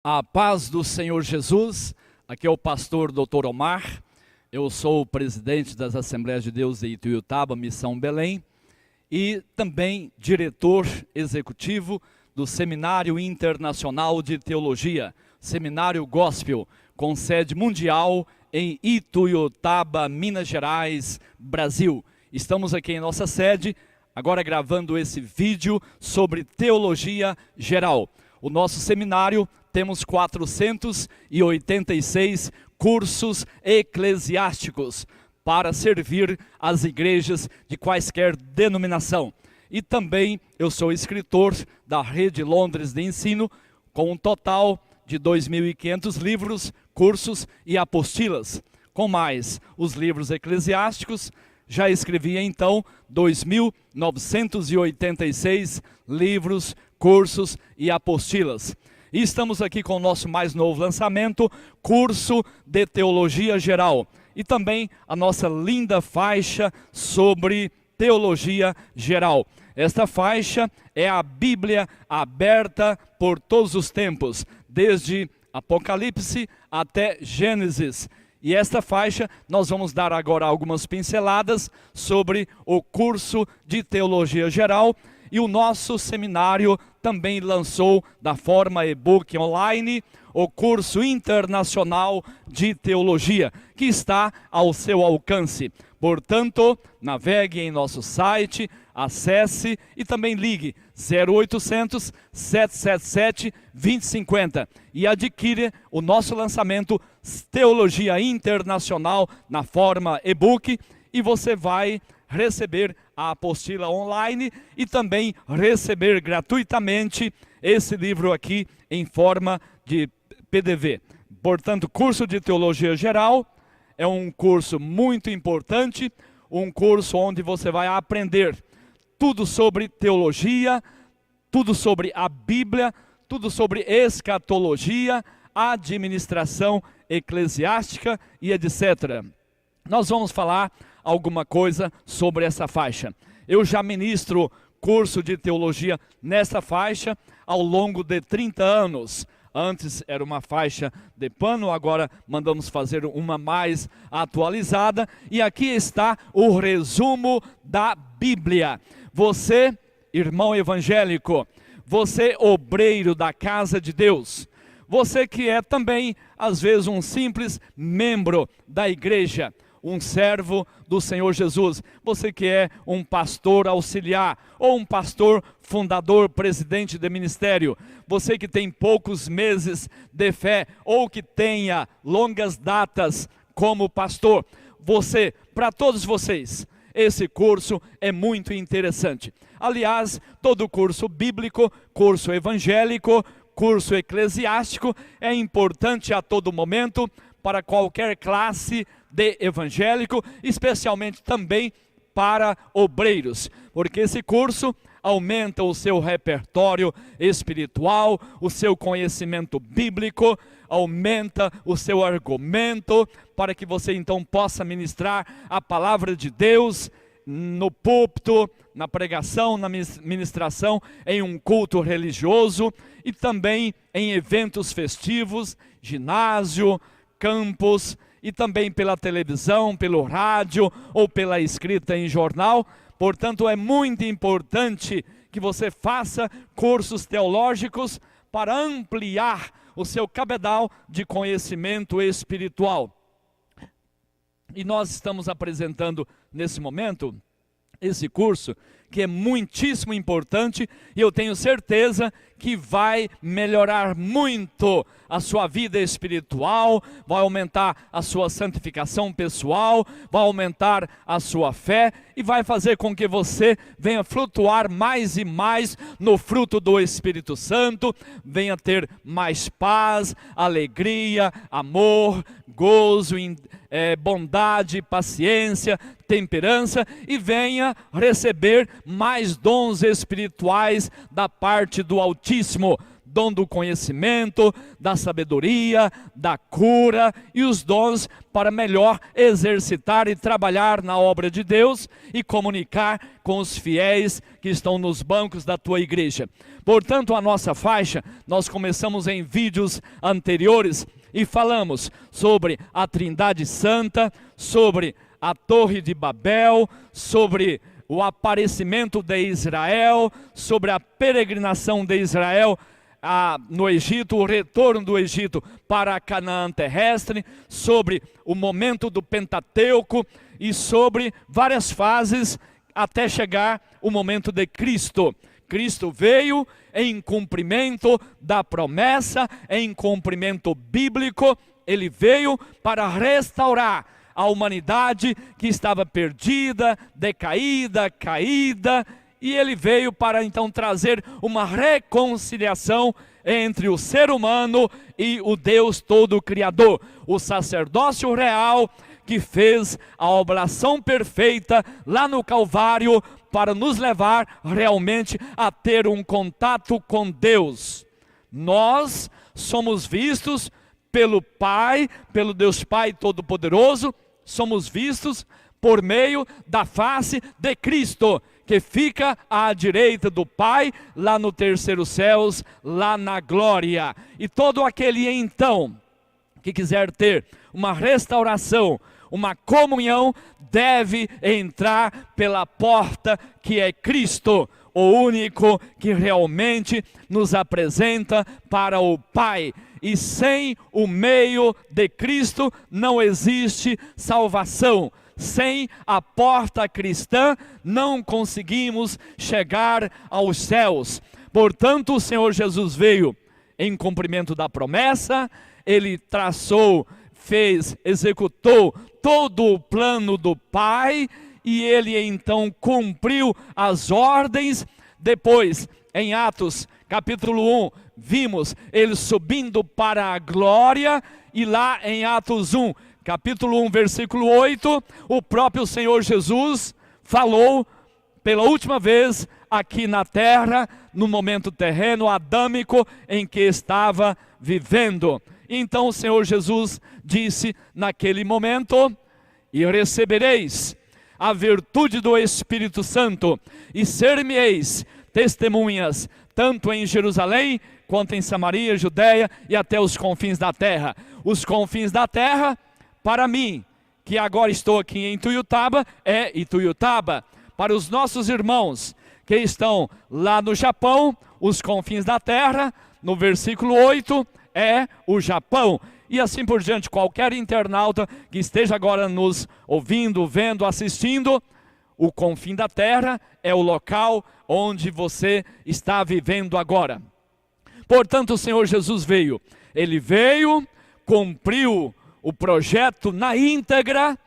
A paz do Senhor Jesus. Aqui é o pastor Dr. Omar. Eu sou o presidente das Assembleias de Deus de Ituiutaba, Missão Belém, e também diretor executivo do Seminário Internacional de Teologia, Seminário Gospel, com sede mundial em Ituiutaba, Minas Gerais, Brasil. Estamos aqui em nossa sede, agora gravando esse vídeo sobre teologia geral. O nosso seminário temos 486 cursos eclesiásticos para servir as igrejas de quaisquer denominação. E também eu sou escritor da Rede Londres de Ensino, com um total de 2.500 livros, cursos e apostilas. Com mais os livros eclesiásticos, já escrevi então 2.986 livros, cursos e apostilas. E estamos aqui com o nosso mais novo lançamento, curso de teologia geral. E também a nossa linda faixa sobre teologia geral. Esta faixa é a Bíblia aberta por todos os tempos, desde Apocalipse até Gênesis. E esta faixa nós vamos dar agora algumas pinceladas sobre o curso de teologia geral. E o nosso seminário também lançou da forma e-book online o curso internacional de teologia, que está ao seu alcance. Portanto, navegue em nosso site, acesse e também ligue 0800 777 2050 e adquire o nosso lançamento Teologia Internacional na forma e-book, e você vai receber a apostila online e também receber gratuitamente esse livro aqui em forma de PDV. Portanto, curso de teologia geral é um curso muito importante, um curso onde você vai aprender tudo sobre teologia, tudo sobre a Bíblia, tudo sobre escatologia, administração eclesiástica e etc. Nós vamos falar alguma coisa sobre essa faixa. Eu já ministro curso de teologia nessa faixa ao longo de 30 anos. Antes era uma faixa de pano, agora mandamos fazer uma mais atualizada. E aqui está o resumo da Bíblia. Você, irmão evangélico, você obreiro da casa de Deus, você que é também, às vezes, um simples membro da igreja, um servo do Senhor Jesus, você que é um pastor auxiliar, ou um pastor fundador, presidente de ministério, você que tem poucos meses de fé, ou que tenha longas datas como pastor, para todos vocês, esse curso é muito interessante. Aliás, todo curso bíblico, curso evangélico, curso eclesiástico é importante a todo momento para qualquer classe de evangélico, especialmente também para obreiros, porque esse curso aumenta o seu repertório espiritual, o seu conhecimento bíblico, aumenta o seu argumento, para que você então possa ministrar a palavra de Deus no púlpito, na pregação, na ministração, em um culto religioso e também em eventos festivos, ginásio, campos, e também pela televisão, pelo rádio ou pela escrita em jornal. Portanto, é muito importante que você faça cursos teológicos para ampliar o seu cabedal de conhecimento espiritual. E nós estamos apresentando nesse momento esse curso, que é muitíssimo importante, e eu tenho certeza que vai melhorar muito a sua vida espiritual, vai aumentar a sua santificação pessoal, vai aumentar a sua fé e vai fazer com que você venha flutuar mais e mais no fruto do Espírito Santo, venha ter mais paz, alegria, amor, gozo, bondade, paciência, temperança, e venha receber mais dons espirituais da parte do Altíssimo, dom do conhecimento, da sabedoria, da cura e os dons para melhor exercitar e trabalhar na obra de Deus e comunicar com os fiéis que estão nos bancos da tua igreja. Portanto, a nossa faixa, nós começamos em vídeos anteriores e falamos sobre a Trindade Santa, sobre a Torre de Babel, sobre o aparecimento de Israel, sobre a peregrinação de Israel no Egito, o retorno do Egito para a Canaã terrestre, sobre o momento do Pentateuco e sobre várias fases até chegar o momento de Cristo. Cristo veio em cumprimento da promessa, em cumprimento bíblico. Ele veio para restaurar a humanidade que estava perdida, decaída, caída, e ele veio para então trazer uma reconciliação entre o ser humano e o Deus Todo-Criador. O sacerdócio real que fez a oblação perfeita lá no Calvário para nos levar realmente a ter um contato com Deus. Nós somos vistos pelo Pai, pelo Deus Pai Todo-Poderoso, somos vistos por meio da face de Cristo, que fica à direita do Pai, lá no terceiro céus, lá na glória. E todo aquele então que quiser ter uma restauração, uma comunhão, deve entrar pela porta que é Cristo, o único que realmente nos apresenta para o Pai. E sem o meio de Cristo não existe salvação. Sem a porta cristã não conseguimos chegar aos céus. Portanto, o Senhor Jesus veio em cumprimento da promessa, ele traçou, fez, executou todo o plano do Pai, e ele então cumpriu as ordens. Depois, em Atos capítulo 1, vimos ele subindo para a glória, e lá em Atos 1, capítulo 1, versículo 8, o próprio Senhor Jesus falou pela última vez aqui na terra, no momento terreno, adâmico, em que estava vivendo. Então o Senhor Jesus disse naquele momento: e recebereis a virtude do Espírito Santo, e ser-me-eis testemunhas, tanto em Jerusalém, quanto em Samaria, Judeia e até os confins da terra. Os confins da terra, para mim, que agora estou aqui em Ituiutaba, é Ituiutaba. Para os nossos irmãos que estão lá no Japão, os confins da terra, no versículo 8, é o Japão. E assim por diante, qualquer internauta que esteja agora nos ouvindo, vendo, assistindo, o confim da terra é o local onde você está vivendo agora. Portanto, o Senhor Jesus veio. Ele veio, cumpriu o projeto na íntegra,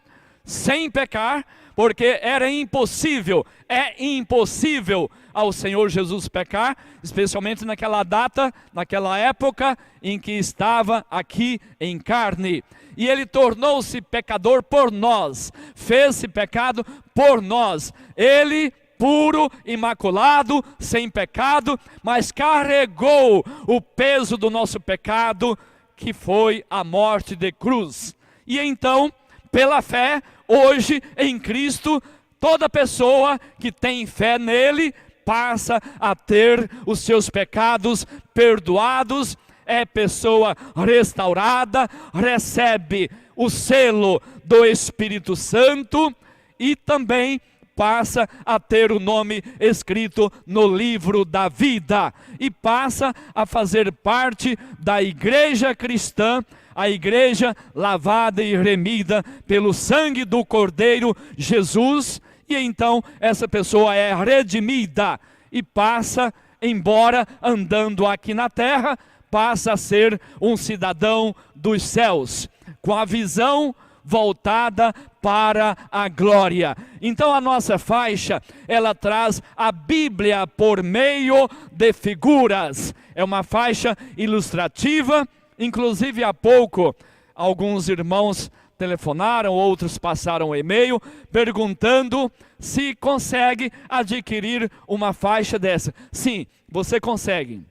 sem pecar, porque era impossível, é impossível ao Senhor Jesus pecar, especialmente naquela data, naquela época em que estava aqui em carne. E ele tornou-se pecador por nós, fez-se pecado por nós. Ele, puro, imaculado, sem pecado, mas carregou o peso do nosso pecado, que foi a morte de cruz. E então, pela fé, hoje em Cristo, toda pessoa que tem fé nele passa a ter os seus pecados perdoados, é pessoa restaurada, recebe o selo do Espírito Santo e também passa a ter o nome escrito no livro da vida e passa a fazer parte da igreja cristã, a igreja lavada e remida pelo sangue do Cordeiro Jesus. E então essa pessoa é redimida e passa, embora andando aqui na terra, passa a ser um cidadão dos céus, com a visão voltada para a glória. Então a nossa faixa, ela traz a Bíblia por meio de figuras. É uma faixa ilustrativa. Inclusive há pouco, alguns irmãos telefonaram, outros passaram e-mail, perguntando se consegue adquirir uma faixa dessa. Sim, você consegue.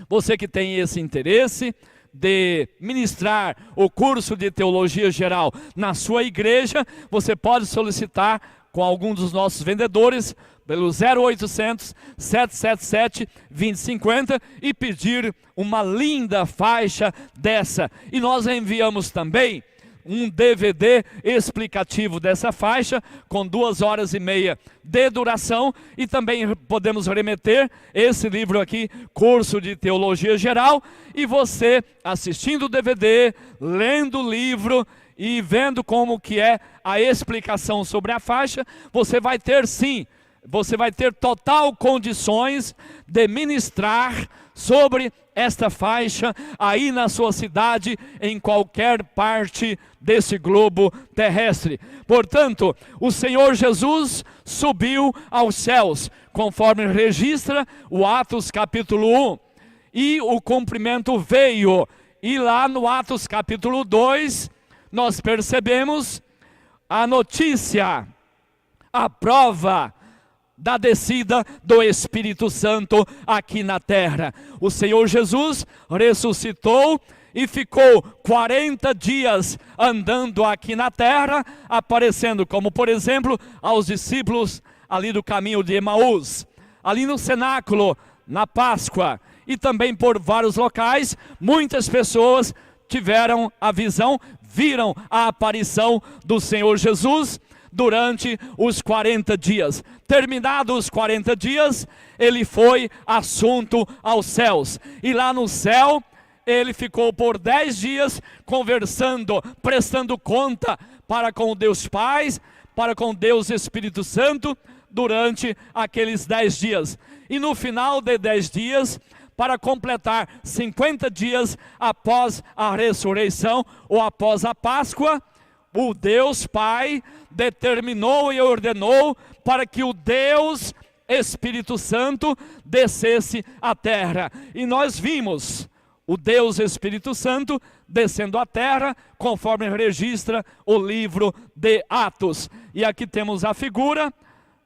Você que tem esse interesse de ministrar o curso de Teologia Geral na sua igreja, você pode solicitar com algum dos nossos vendedores pelo 0800 777 2050 e pedir uma linda faixa dessa. E nós enviamos também um DVD explicativo dessa faixa, com 2h30 de duração, e também podemos remeter esse livro aqui, Curso de Teologia Geral, e você assistindo o DVD, lendo o livro e vendo como que é a explicação sobre a faixa, você vai ter sim, você vai ter total condições de ministrar sobre esta faixa aí na sua cidade, em qualquer parte desse globo terrestre. Portanto, o Senhor Jesus subiu aos céus, conforme registra o Atos capítulo 1, e o cumprimento veio. E lá no Atos capítulo 2, nós percebemos a notícia, a prova da descida do Espírito Santo aqui na terra. O Senhor Jesus ressuscitou e ficou 40 dias andando aqui na terra, aparecendo, como por exemplo, aos discípulos ali do caminho de Emaús, ali no cenáculo, na Páscoa, e também por vários locais. Muitas pessoas tiveram a visão, viram a aparição do Senhor Jesus durante os 40 dias. Terminados os 40 dias, ele foi assunto aos céus. E lá no céu, ele ficou por 10 dias conversando, prestando conta para com Deus Pai, para com Deus Espírito Santo, durante aqueles 10 dias. E no final de 10 dias, para completar 50 dias após a ressurreição, ou após a Páscoa, o Deus Pai determinou e ordenou para que o Deus Espírito Santo descesse à terra. E nós vimos o Deus Espírito Santo descendo à terra, conforme registra o livro de Atos. E aqui temos a figura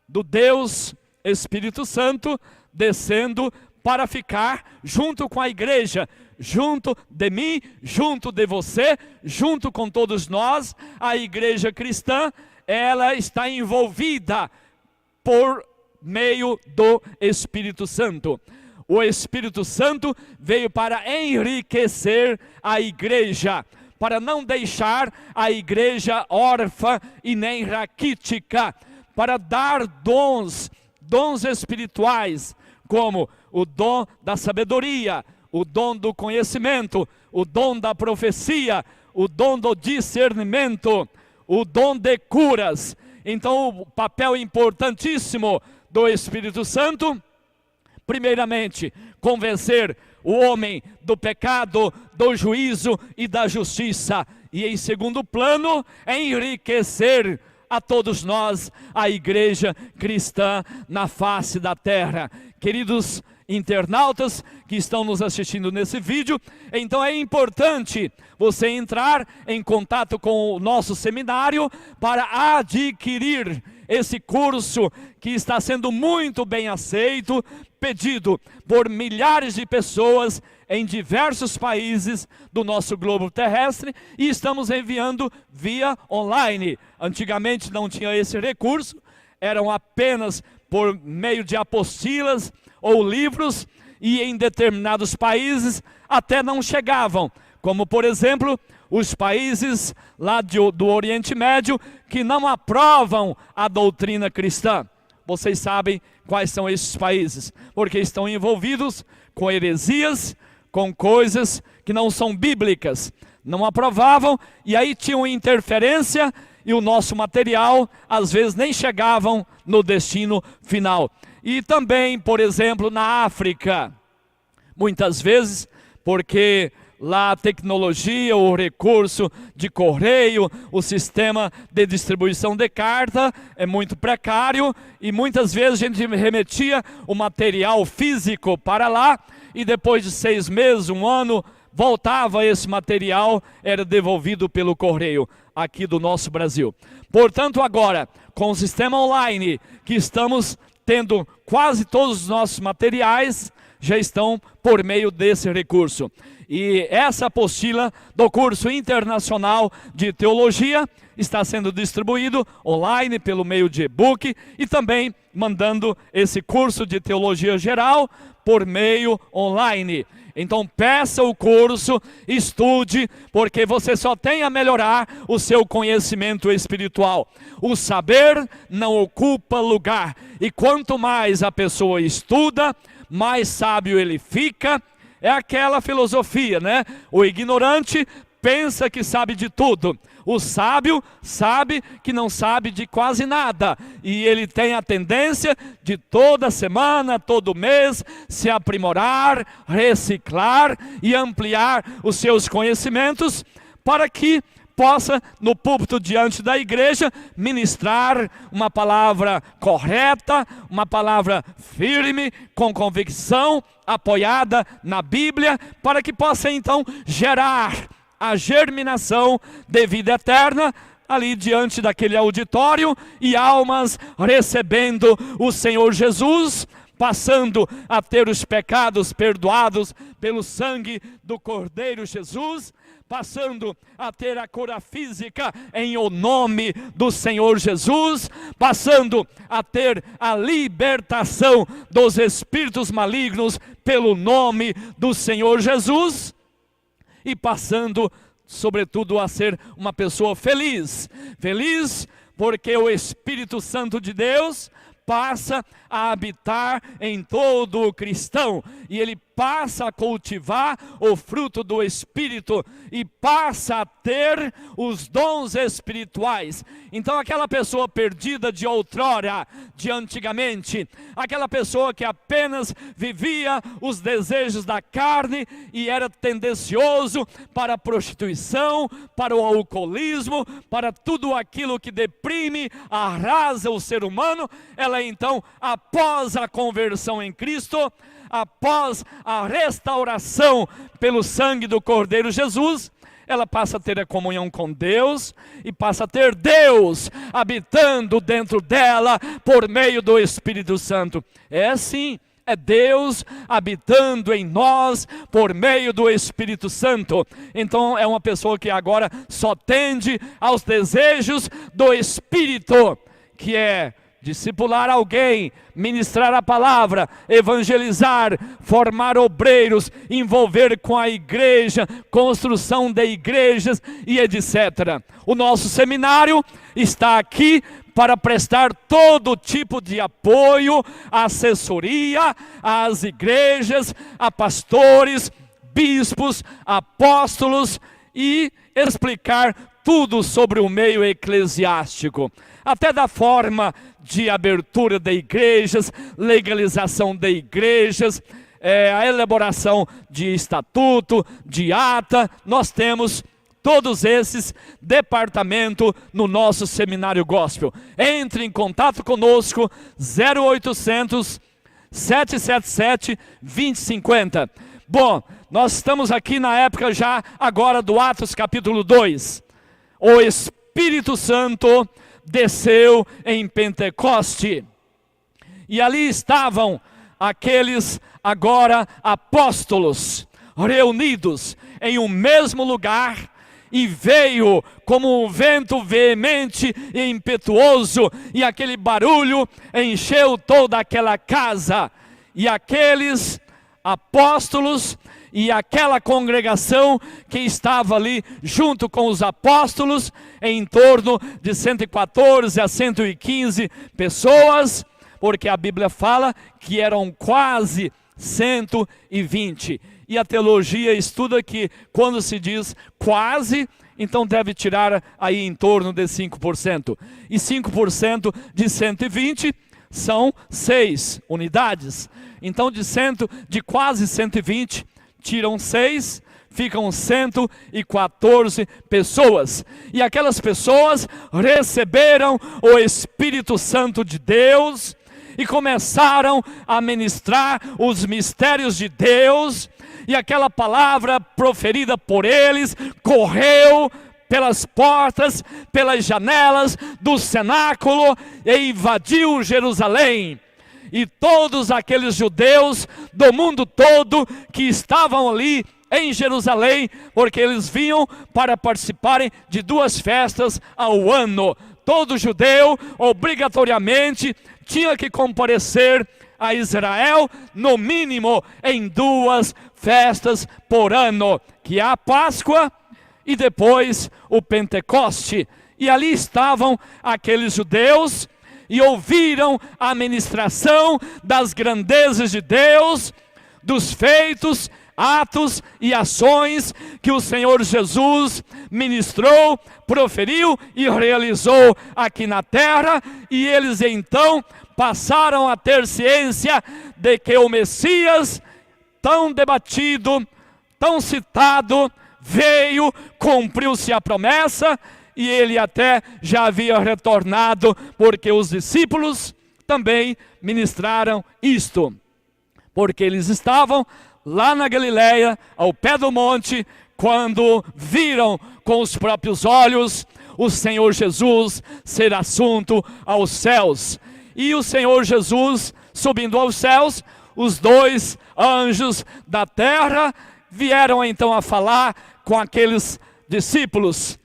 do Deus Espírito Santo descendo para ficar junto com a igreja, junto de mim, junto de você, junto com todos nós. A igreja cristã, ela está envolvida por meio do Espírito Santo. O Espírito Santo veio para enriquecer a igreja, para não deixar a igreja órfã e nem raquítica, para dar dons espirituais, como o dom da sabedoria, o dom do conhecimento, o dom da profecia, o dom do discernimento, o dom de curas. Então, o papel importantíssimo do Espírito Santo, primeiramente, convencer o homem do pecado, do juízo e da justiça. E em segundo plano, enriquecer a todos nós, a igreja cristã na face da terra. Queridos internautas que estão nos assistindo nesse vídeo, então é importante você entrar em contato com o nosso seminário para adquirir esse curso que está sendo muito bem aceito, pedido por milhares de pessoas em diversos países do nosso globo terrestre, e estamos enviando via online. Antigamente não tinha esse recurso, eram apenas por meio de apostilas ou livros, e em determinados países até não chegavam, como por exemplo os países lá do Oriente Médio, que não aprovam a doutrina cristã. Vocês sabem quais são esses países, porque estão envolvidos com heresias, com coisas que não são bíblicas, não aprovavam, e aí tinham interferência, e o nosso material às vezes nem chegavam no destino final. E também, por exemplo, na África, muitas vezes, porque lá a tecnologia, o recurso de correio, o sistema de distribuição de carta é muito precário, e muitas vezes a gente remetia o material físico para lá, e depois de 6 meses, 1 ano, voltava esse material, era devolvido pelo correio aqui do nosso Brasil. Portanto, agora, com o sistema online, que estamos tendo quase todos os nossos materiais já estão por meio desse recurso. E essa apostila do curso internacional de teologia está sendo distribuído online pelo meio de e-book e também mandando esse curso de teologia geral por meio online. Então peça o curso, estude, porque você só tem a melhorar o seu conhecimento espiritual. O saber não ocupa lugar. E quanto mais a pessoa estuda, mais sábio ele fica. É aquela filosofia, né? O ignorante pensa que sabe de tudo. O sábio sabe que não sabe de quase nada. E ele tem a tendência de toda semana, todo mês, se aprimorar, reciclar e ampliar os seus conhecimentos para que possa, no púlpito diante da igreja, ministrar uma palavra correta, uma palavra firme, com convicção, apoiada na Bíblia, para que possa então gerar a germinação de vida eterna ali diante daquele auditório e almas recebendo o Senhor Jesus, passando a ter os pecados perdoados pelo sangue do Cordeiro Jesus, passando a ter a cura física em o nome do Senhor Jesus, passando a ter a libertação dos espíritos malignos pelo nome do Senhor Jesus, e passando, sobretudo, a ser uma pessoa feliz. Feliz porque o Espírito Santo de Deus passa a habitar em todo o cristão, e ele passa a cultivar o fruto do Espírito, e passa a ter os dons espirituais. Então aquela pessoa perdida de outrora, de antigamente, aquela pessoa que apenas vivia os desejos da carne e era tendencioso para a prostituição, para o alcoolismo, para tudo aquilo que deprime, arrasa o ser humano, ela então, após a conversão em Cristo, após a restauração pelo sangue do Cordeiro Jesus, ela passa a ter a comunhão com Deus e passa a ter Deus habitando dentro dela por meio do Espírito Santo. É assim, é Deus habitando em nós por meio do Espírito Santo. Então é uma pessoa que agora só tende aos desejos do Espírito, que é discipular alguém, ministrar a palavra, evangelizar, formar obreiros, envolver com a igreja, construção de igrejas e etc. O nosso seminário está aqui para prestar todo tipo de apoio, assessoria às igrejas, a pastores, bispos, apóstolos e explicar tudo sobre o meio eclesiástico, até da forma de abertura de igrejas, legalização de igrejas, a elaboração de estatuto, de ata. Nós temos todos esses departamentos no nosso seminário gospel. Entre em contato conosco, 0800 777 2050. Bom, nós estamos aqui na época já agora do Atos capítulo 2. O Espírito Santo desceu em Pentecoste, e ali estavam aqueles agora apóstolos reunidos em um mesmo lugar, e veio como um vento veemente e impetuoso, e aquele barulho encheu toda aquela casa, e aqueles apóstolos e aquela congregação que estava ali junto com os apóstolos, em torno de 114 a 115 pessoas, porque a Bíblia fala que eram quase 120. E a teologia estuda que quando se diz quase, então deve tirar aí em torno de 5%. E 5% de 120 são 6 unidades. Então de quase 120, tiram 6, ficam 114 pessoas. E aquelas pessoas receberam o Espírito Santo de Deus e começaram a ministrar os mistérios de Deus. E aquela palavra proferida por eles correu pelas portas, pelas janelas do cenáculo e invadiu Jerusalém. E todos aqueles judeus do mundo todo que estavam ali em Jerusalém, porque eles vinham para participarem de 2 festas ao ano. Todo judeu, obrigatoriamente, tinha que comparecer a Israel, no mínimo, em 2 festas por ano, que é a Páscoa e depois o Pentecoste. E ali estavam aqueles judeus e ouviram a ministração das grandezas de Deus, dos feitos, atos e ações que o Senhor Jesus ministrou, proferiu e realizou aqui na terra. E eles então passaram a ter ciência de que o Messias, tão debatido, tão citado, veio, cumpriu-se a promessa, e ele até já havia retornado, porque os discípulos também ministraram isto. Porque eles estavam lá na Galileia, ao pé do monte, quando viram com os próprios olhos o Senhor Jesus ser assunto aos céus. E o Senhor Jesus subindo aos céus, os 2 anjos da terra vieram então a falar com aqueles discípulos,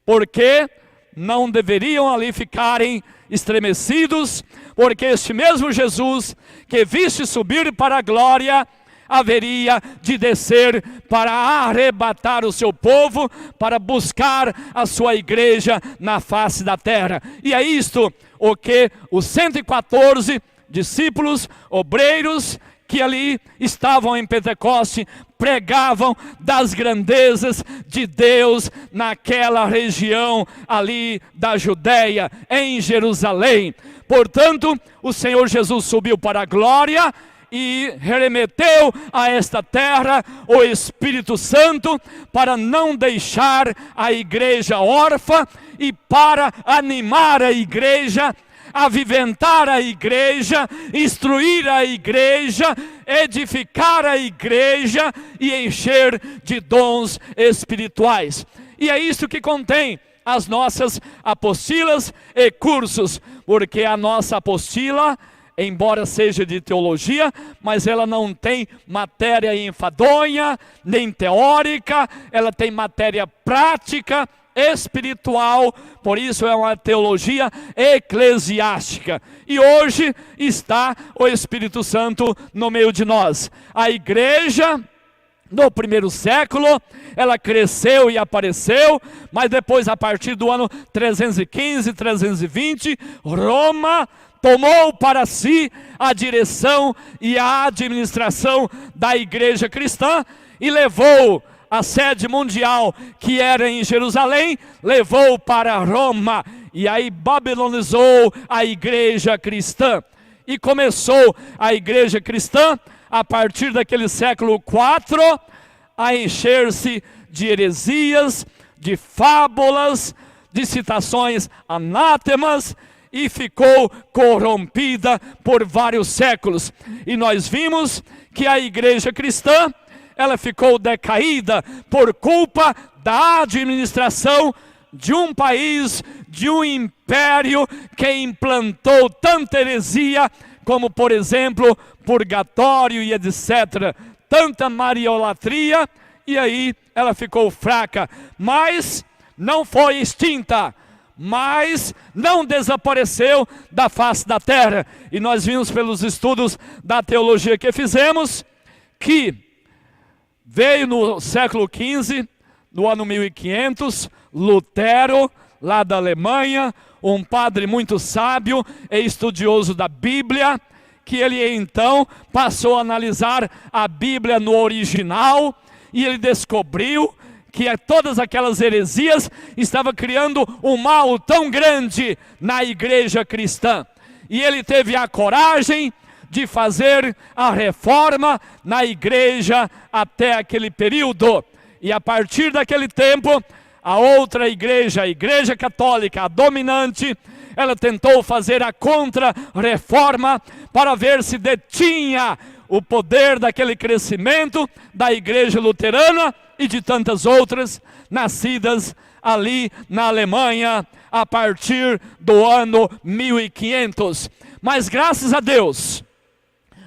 porque não deveriam ali ficarem estremecidos, porque este mesmo Jesus que viste subir para a glória, haveria de descer para arrebatar o seu povo, para buscar a sua igreja na face da terra. E é isto o que os 114 discípulos, obreiros, que ali estavam em Pentecoste, pregavam das grandezas de Deus naquela região ali da Judéia, em Jerusalém. Portanto, o Senhor Jesus subiu para a glória e remeteu a esta terra o Espírito Santo para não deixar a igreja órfã e para animar a igreja, aviventar a igreja, instruir a igreja, edificar a igreja e encher de dons espirituais. E é isso que contém as nossas apostilas e cursos, porque a nossa apostila, embora seja de teologia, mas ela não tem matéria enfadonha, nem teórica, ela tem matéria prática, espiritual, por isso é uma teologia eclesiástica. E hoje está o Espírito Santo no meio de nós. A igreja no primeiro século, ela cresceu e apareceu, mas depois, a partir do ano 315, 320, Roma tomou para si a direção e a administração da igreja cristã e levou a sede mundial, que era em Jerusalém, levou para Roma, e aí babilonizou a igreja cristã. E começou a igreja cristã, a partir daquele século IV, a encher-se de heresias, de fábulas, de citações anátemas, e ficou corrompida por vários séculos. E nós vimos que a igreja cristã, ela ficou decaída por culpa da administração de um país, de um império que implantou tanta heresia, como por exemplo, purgatório e etc. Tanta mariolatria, e aí ela ficou fraca, mas não foi extinta, mas não desapareceu da face da terra. E nós vimos pelos estudos da teologia que fizemos, que veio no século XV, no ano 1500, Lutero, lá da Alemanha, um padre muito sábio e estudioso da Bíblia, que ele então passou a analisar a Bíblia no original, e ele descobriu que todas aquelas heresias estavam criando um mal tão grande na igreja cristã. E ele teve a coragem de fazer a reforma na igreja até aquele período. E a partir daquele tempo, a outra igreja, a igreja católica, a dominante, ela tentou fazer a contra-reforma para ver se detinha o poder daquele crescimento da igreja luterana e de tantas outras nascidas ali na Alemanha a partir do ano 1500. Mas graças a Deus,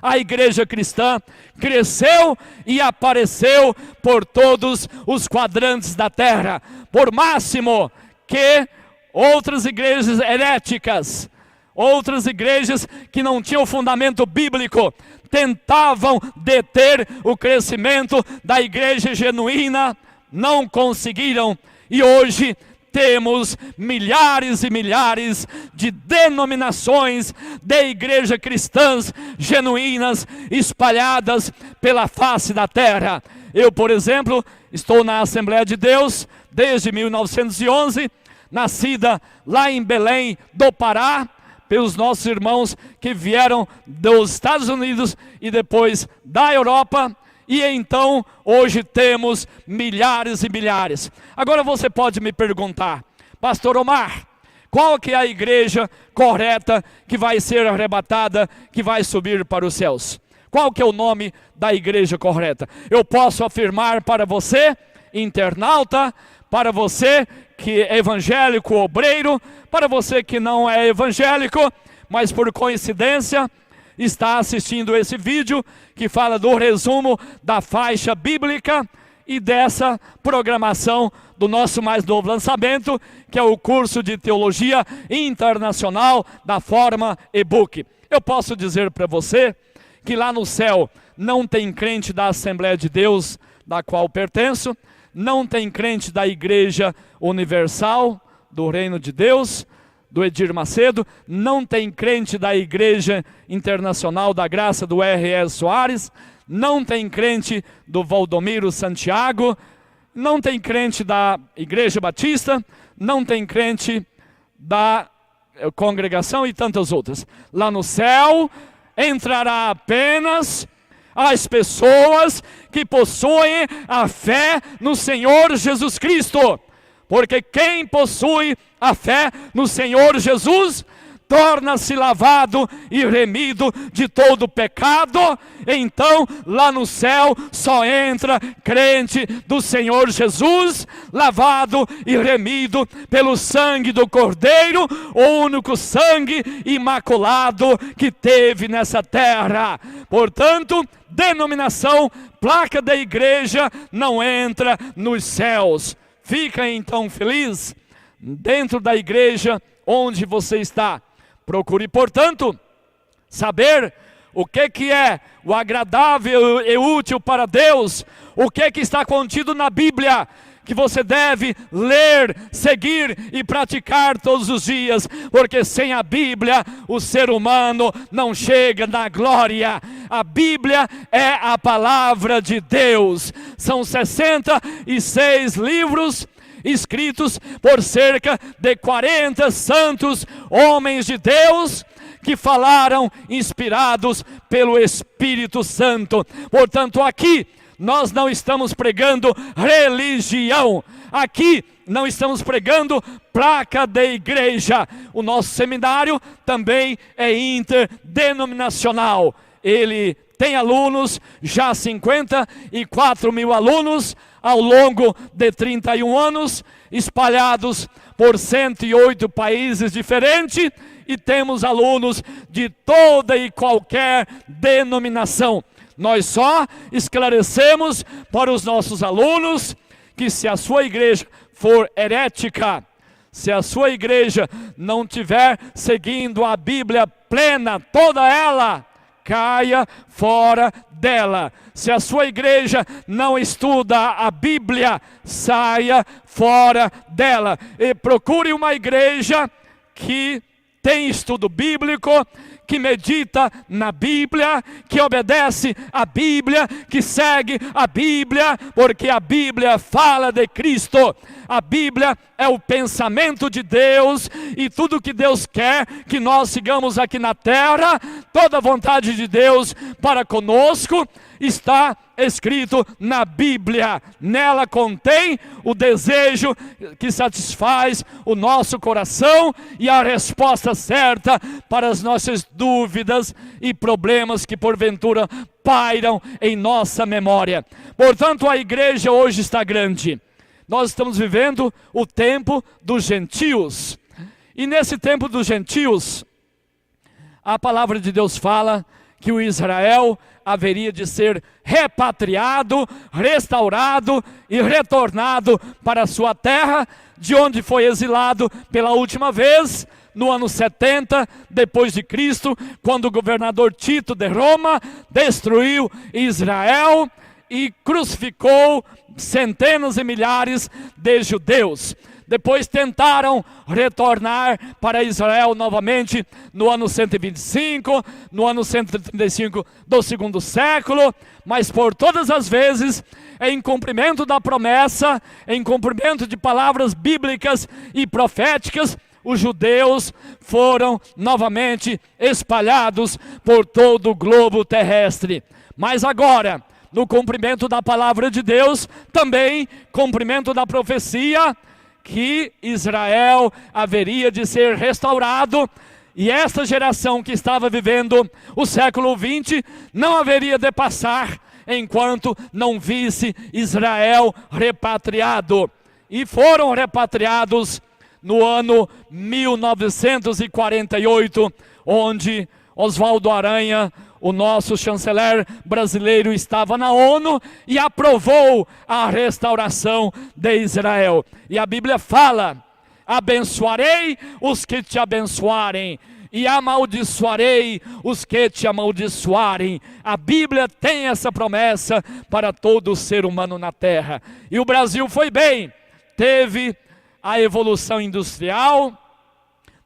A igreja cristã cresceu e apareceu por todos os quadrantes da terra. Por máximo que outras igrejas heréticas, outras igrejas que não tinham fundamento bíblico, tentavam deter o crescimento da igreja genuína, não conseguiram. E hoje temos milhares e milhares de denominações de igrejas cristãs genuínas espalhadas pela face da terra. Eu, por exemplo, estou na Assembleia de Deus desde 1911, nascida lá em Belém do Pará, pelos nossos irmãos que vieram dos Estados Unidos e depois da Europa. E então, hoje temos milhares e milhares. Agora você pode me perguntar, Pastor Omar, qual que é a igreja correta que vai ser arrebatada, que vai subir para os céus? Qual que é o nome da igreja correta? Eu posso afirmar para você, internauta, para você que é evangélico obreiro, para você que não é evangélico, mas por coincidência está assistindo esse vídeo que fala do resumo da faixa bíblica e dessa programação do nosso mais novo lançamento, que é o curso de Teologia Internacional da forma e-book. Eu posso dizer para você que lá no céu não tem crente da Assembleia de Deus, da qual pertenço, não tem crente da Igreja Universal, do Reino de Deus, do Edir Macedo, não tem crente da Igreja Internacional da Graça do R.S. Soares, não tem crente do Valdomiro Santiago, não tem crente da Igreja Batista, não tem crente da Congregação e tantas outras. Lá no céu entrará apenas as pessoas que possuem a fé no Senhor Jesus Cristo. Porque quem possui a fé no Senhor Jesus, torna-se lavado e remido de todo pecado. Então, lá no céu, só entra crente do Senhor Jesus, lavado e remido pelo sangue do Cordeiro, o único sangue imaculado que teve nessa terra. Portanto, denominação, placa da igreja, não entra nos céus. Fica então feliz dentro da igreja onde você está. Procure, portanto, saber o que é o agradável e útil para Deus, o que está contido na Bíblia, que você deve ler, seguir e praticar todos os dias, porque sem a Bíblia o ser humano não chega na glória. A Bíblia é a palavra de Deus. São 66 livros escritos por cerca de 40 santos homens de Deus, que falaram inspirados pelo Espírito Santo. Portanto, aqui nós não estamos pregando religião, aqui não estamos pregando placa da igreja. O nosso seminário também é interdenominacional. Ele tem alunos, já 54 mil alunos, ao longo de 31 anos, espalhados por 108 países diferentes, e temos alunos de toda e qualquer denominação. Nós só esclarecemos para os nossos alunos que se a sua igreja for herética, se a sua igreja não estiver seguindo a Bíblia plena, toda ela, caia fora dela. Se a sua igreja não estuda a Bíblia, saia fora dela. E procure uma igreja que tem estudo bíblico, que medita na Bíblia, que obedece à Bíblia, que segue a Bíblia, porque a Bíblia fala de Cristo. A Bíblia é o pensamento de Deus, e tudo que Deus quer que nós sigamos aqui na terra, toda a vontade de Deus para conosco, está escrito na Bíblia. Nela contém o desejo que satisfaz o nosso coração e a resposta certa para as nossas dúvidas e problemas que porventura pairam em nossa memória. Portanto, a igreja hoje está grande. Nós estamos vivendo o tempo dos gentios. E nesse tempo dos gentios, a palavra de Deus fala que o Israel haveria de ser repatriado, restaurado e retornado para a sua terra, de onde foi exilado pela última vez, no ano 70 depois de Cristo, quando o governador Tito de Roma destruiu Israel e crucificou centenas e milhares de judeus. Depois tentaram retornar para Israel novamente no ano 125, no ano 135 do segundo século, mas por todas as vezes, em cumprimento da promessa, em cumprimento de palavras bíblicas e proféticas, os judeus foram novamente espalhados por todo o globo terrestre. Mas agora, no cumprimento da palavra de Deus, também cumprimento da profecia, que Israel haveria de ser restaurado, e esta geração que estava vivendo o século 20 não haveria de passar enquanto não visse Israel repatriado. E foram repatriados no ano 1948, onde Oswaldo Aranha, o nosso chanceler brasileiro, estava na ONU e aprovou a restauração de Israel. E a Bíblia fala: abençoarei os que te abençoarem e amaldiçoarei os que te amaldiçoarem. A Bíblia tem essa promessa para todo ser humano na terra. E o Brasil foi bem, teve a evolução industrial,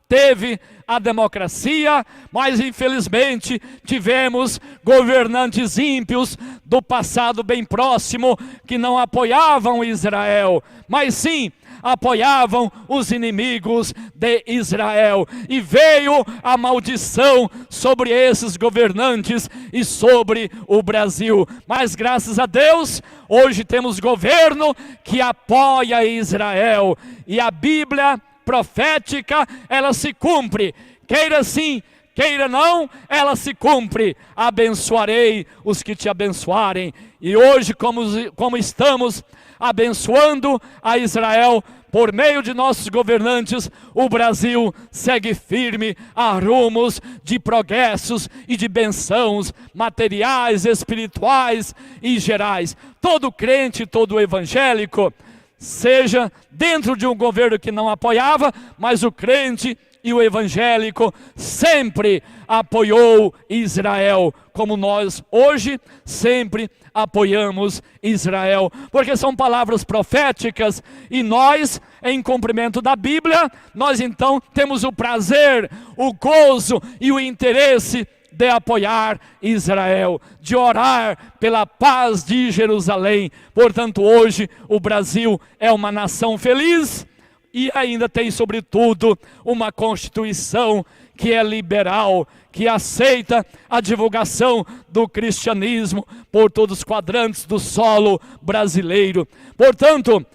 teve a democracia, mas infelizmente tivemos governantes ímpios do passado bem próximo que não apoiavam Israel, mas sim apoiavam os inimigos de Israel, e veio a maldição sobre esses governantes e sobre o Brasil. Mas graças a Deus, hoje temos governo que apoia Israel, e a Bíblia profética, ela se cumpre, queira sim, queira não, ela se cumpre. Abençoarei os que te abençoarem. E hoje, como estamos abençoando a Israel por meio de nossos governantes, o Brasil segue firme a rumos de progressos e de bênçãos materiais, espirituais e gerais. Todo crente, todo evangélico, seja dentro de um governo que não apoiava, mas o crente e o evangélico sempre apoiou Israel, como nós hoje sempre apoiamos Israel, porque são palavras proféticas, e nós, em cumprimento da Bíblia, nós então temos o prazer, o gozo e o interesse de apoiar Israel, de orar pela paz de Jerusalém. Portanto, hoje o Brasil é uma nação feliz e ainda tem, sobretudo, uma Constituição que é liberal, que aceita a divulgação do cristianismo por todos os quadrantes do solo brasileiro. Portanto,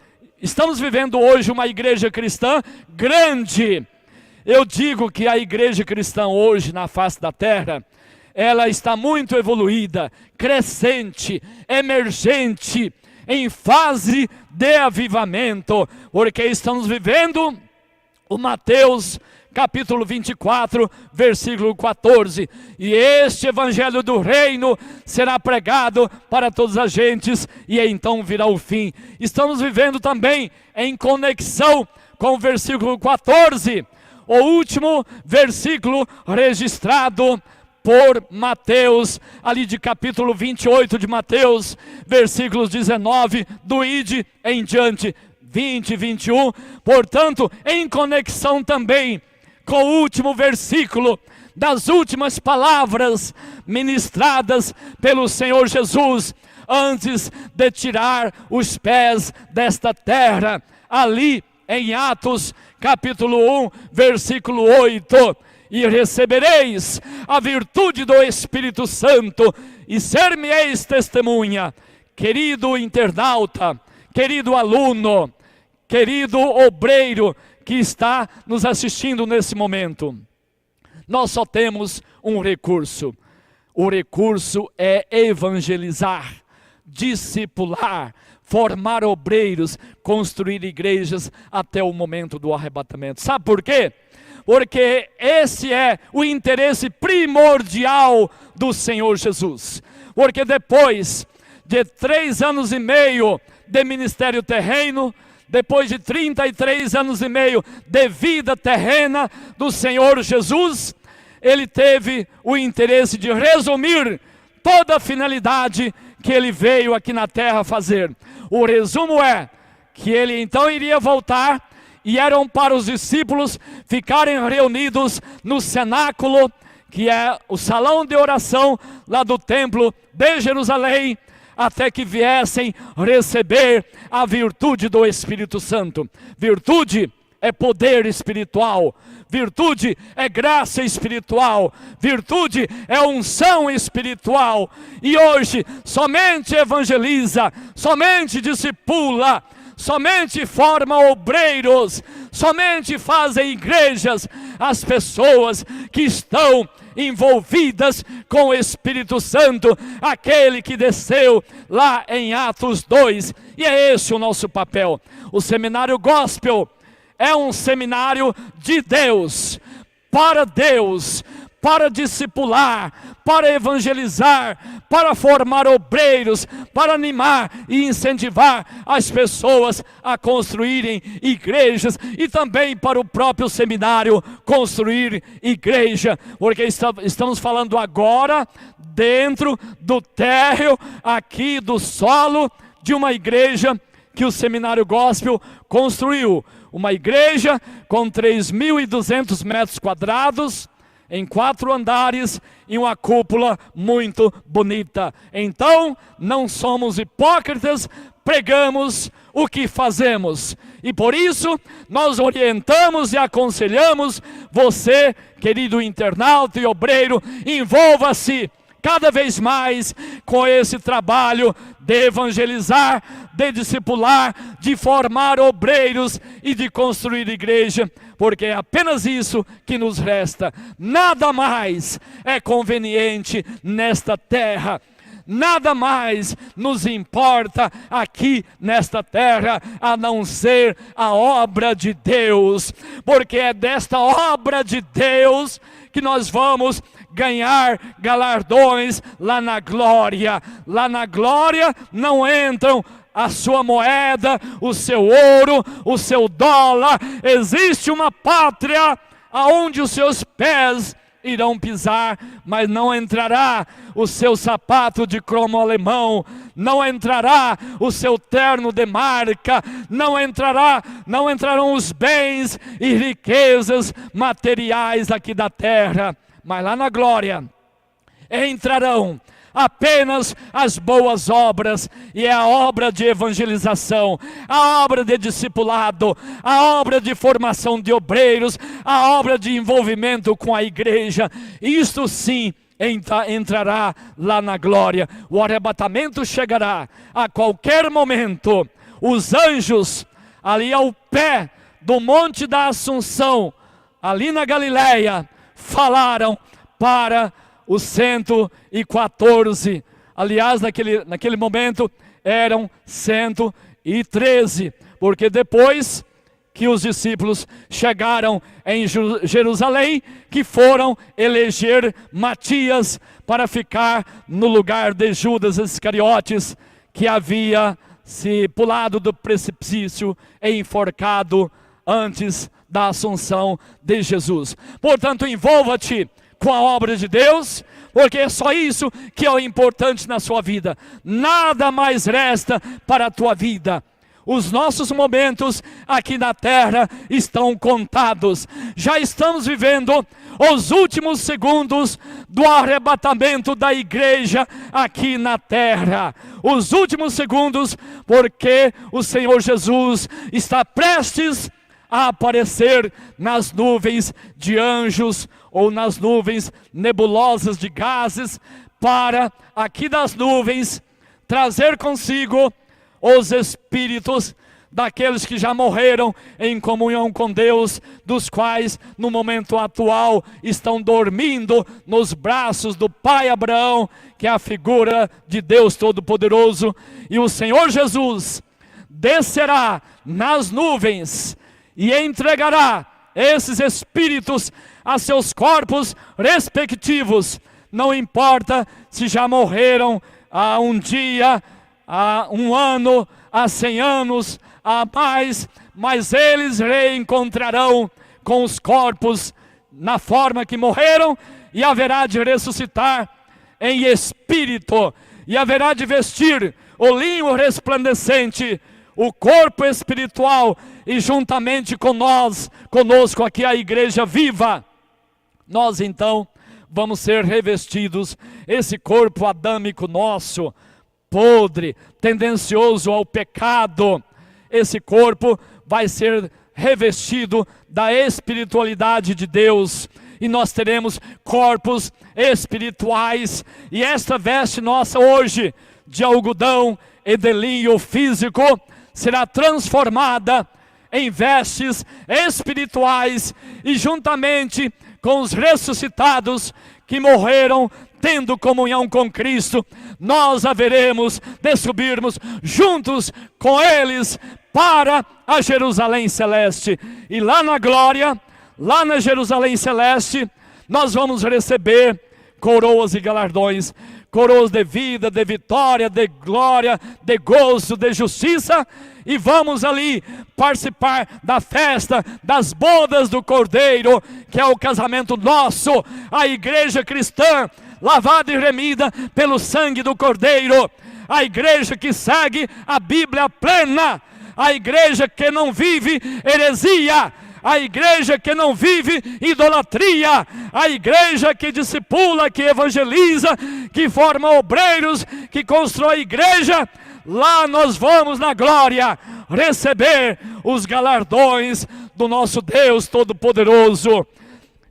estamos vivendo hoje uma igreja cristã grande. Eu digo que a igreja cristã hoje na face da terra, ela está muito evoluída, crescente, emergente, em fase de avivamento, porque estamos vivendo o Mateus capítulo 24, versículo 14, e este evangelho do reino será pregado para todas as gentes, e então virá o fim. Estamos vivendo também em conexão com o versículo 14, o último versículo registrado por Mateus, ali de capítulo 28 de Mateus, versículos 19, do Ide em diante, 20 e 21, portanto, em conexão também com o último versículo das últimas palavras ministradas pelo Senhor Jesus, antes de tirar os pés desta terra, ali em Atos, capítulo 1, versículo 8, e recebereis a virtude do Espírito Santo, e ser-me-eis testemunha. Querido internauta, querido aluno, querido obreiro que está nos assistindo nesse momento, nós só temos um recurso. O recurso é evangelizar, discipular, formar obreiros, construir igrejas até o momento do arrebatamento. Sabe por quê? porque esse é o interesse primordial do Senhor Jesus. Porque depois de 3 anos e meio de ministério terreno, depois de 33 anos e meio de vida terrena do Senhor Jesus, ele teve o interesse de resumir toda a finalidade que ele veio aqui na terra fazer. O resumo é que ele então iria voltar, e eram para os discípulos ficarem reunidos no cenáculo, que é o salão de oração lá do templo de Jerusalém, até que viessem receber a virtude do Espírito Santo. Virtude é poder espiritual, virtude é graça espiritual, virtude é unção espiritual. E hoje somente evangeliza, somente discipula, somente forma obreiros, somente fazem igrejas as pessoas que estão envolvidas com o Espírito Santo, aquele que desceu lá em Atos 2. E é esse o nosso papel. O Seminário Gospel é um seminário de Deus, para discipular, para evangelizar, para formar obreiros, para animar e incentivar as pessoas a construírem igrejas, e também para o próprio seminário construir igreja, porque estamos falando agora dentro do térreo, aqui do solo de uma igreja que o Seminário Gospel construiu. Uma igreja com 3.200 metros quadrados, em 4 andares e uma cúpula muito bonita. Então, não somos hipócritas, pregamos o que fazemos. E por isso, nós orientamos e aconselhamos você, querido internauta e obreiro, envolva-se cada vez mais com esse trabalho de evangelizar, de discipular, de formar obreiros e de construir igreja, porque é apenas isso que nos resta. Nada mais é conveniente nesta terra. Nada mais nos importa aqui nesta terra a não ser a obra de Deus, porque é desta obra de Deus que nós vamos ganhar galardões lá na glória. Lá na glória não entram a sua moeda, o seu ouro, o seu dólar. Existe uma pátria aonde os seus pés irão pisar, mas não entrará o seu sapato de cromo alemão, não entrará o seu terno de marca, não entrarão os bens e riquezas materiais aqui da terra, mas lá na glória entrarão apenas as boas obras, e é a obra de evangelização, a obra de discipulado, a obra de formação de obreiros, a obra de envolvimento com a igreja. Isto sim entrará lá na glória. O arrebatamento chegará a qualquer momento. Os anjos ali ao pé do Monte da Assunção, ali na Galileia, falaram para os 114, aliás, naquele momento eram 113, porque depois que os discípulos chegaram em Jerusalém, que foram eleger Matias para ficar no lugar de Judas Iscariotes, que havia se pulado do precipício e enforcado antes da assunção de Jesus. Portanto, envolva-te com a obra de Deus, porque é só isso que é o importante na sua vida. Nada mais resta para a tua vida. Os nossos momentos aqui na terra estão contados. Já estamos vivendo os últimos segundos do arrebatamento da igreja aqui na terra. Os últimos segundos, porque o Senhor Jesus está prestes a aparecer nas nuvens de anjos ou nas nuvens nebulosas de gases, para aqui das nuvens trazer consigo os espíritos daqueles que já morreram em comunhão com Deus, dos quais no momento atual estão dormindo nos braços do pai Abraão, que é a figura de Deus Todo-Poderoso. E o Senhor Jesus descerá nas nuvens e entregará esses espíritos a seus corpos respectivos. Não importa se já morreram há um dia, há um ano, há 100 anos, há mais, mas eles reencontrarão com os corpos na forma que morreram, e haverá de ressuscitar em espírito, e haverá de vestir o linho resplandecente, o corpo espiritual, e juntamente conosco aqui a igreja viva, nós então vamos ser revestidos. Esse corpo adâmico nosso, podre, tendencioso ao pecado, esse corpo vai ser revestido da espiritualidade de Deus, e nós teremos corpos espirituais. E esta veste nossa hoje, de algodão e de linho físico, será transformada em vestes espirituais, e juntamente com os ressuscitados que morreram tendo comunhão com Cristo, nós haveremos de subirmos juntos com eles para a Jerusalém Celeste. E lá na glória, lá na Jerusalém Celeste, nós vamos receber coroas e galardões, coroas de vida, de vitória, de glória, de gozo, de justiça, e vamos ali participar da festa, das bodas do Cordeiro, que é o casamento nosso, a igreja cristã, lavada e remida pelo sangue do Cordeiro, a igreja que segue a Bíblia plena, a igreja que não vive heresia, a igreja que não vive idolatria, a igreja que discipula, que evangeliza, que forma obreiros, que constrói a igreja. Lá nós vamos na glória receber os galardões do nosso Deus Todo-Poderoso,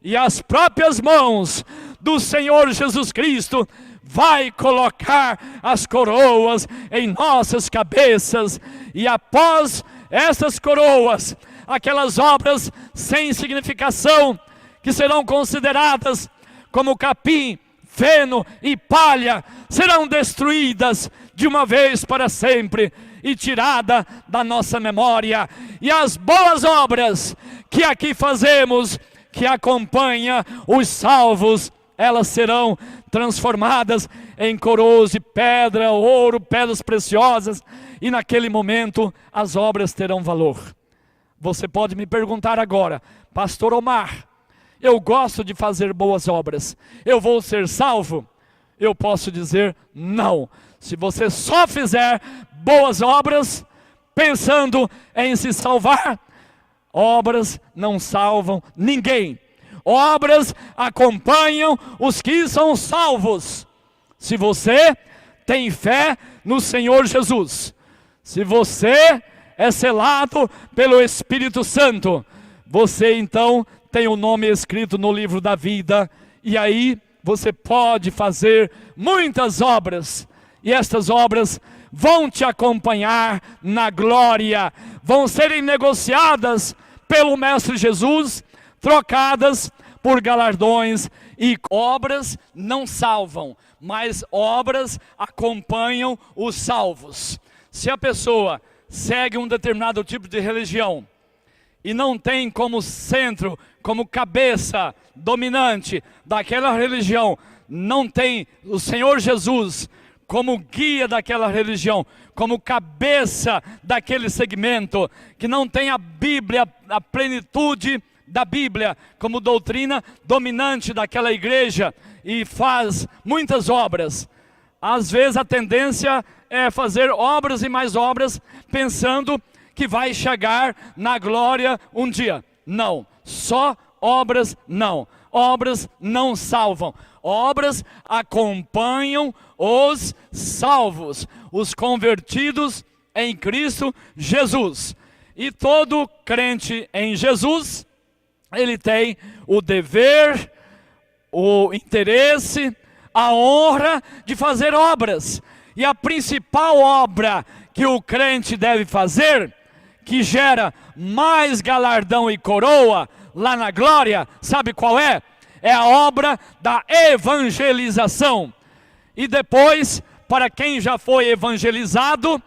e as próprias mãos do Senhor Jesus Cristo vai colocar as coroas em nossas cabeças, e após essas coroas, aquelas obras sem significação, que serão consideradas como capim, feno e palha, serão destruídas de uma vez para sempre e tirada da nossa memória. E as boas obras que aqui fazemos, que acompanha os salvos, elas serão transformadas em coroas de pedra, ouro, pedras preciosas, e naquele momento as obras terão valor. Você pode me perguntar agora: Pastor Omar, eu gosto de fazer boas obras, eu vou ser salvo? Eu posso dizer não. Se você só fizer boas obras pensando em se salvar, obras não salvam ninguém. Obras acompanham os que são salvos. Se você tem fé no Senhor Jesus, se você é selado pelo Espírito Santo, você então tem o nome escrito no livro da vida, e aí você pode fazer muitas obras, e estas obras vão te acompanhar na glória, vão serem negociadas pelo Mestre Jesus, trocadas por galardões. E obras não salvam, mas obras acompanham os salvos. Se a pessoa segue um determinado tipo de religião e não tem como centro, como cabeça dominante daquela religião, não tem o Senhor Jesus como guia daquela religião, como cabeça daquele segmento, que não tem a Bíblia, a plenitude da Bíblia como doutrina dominante daquela igreja, e faz muitas obras, às vezes a tendência é fazer obras e mais obras, pensando que vai chegar na glória um dia. Não, só obras não. Obras não salvam. Obras acompanham os salvos, os convertidos em Cristo Jesus. E todo crente em Jesus, ele tem o dever, o interesse, a honra de fazer obras. E a principal obra que o crente deve fazer, que gera mais galardão e coroa lá na glória, sabe qual é? É a obra da evangelização. E depois, para quem já foi evangelizado,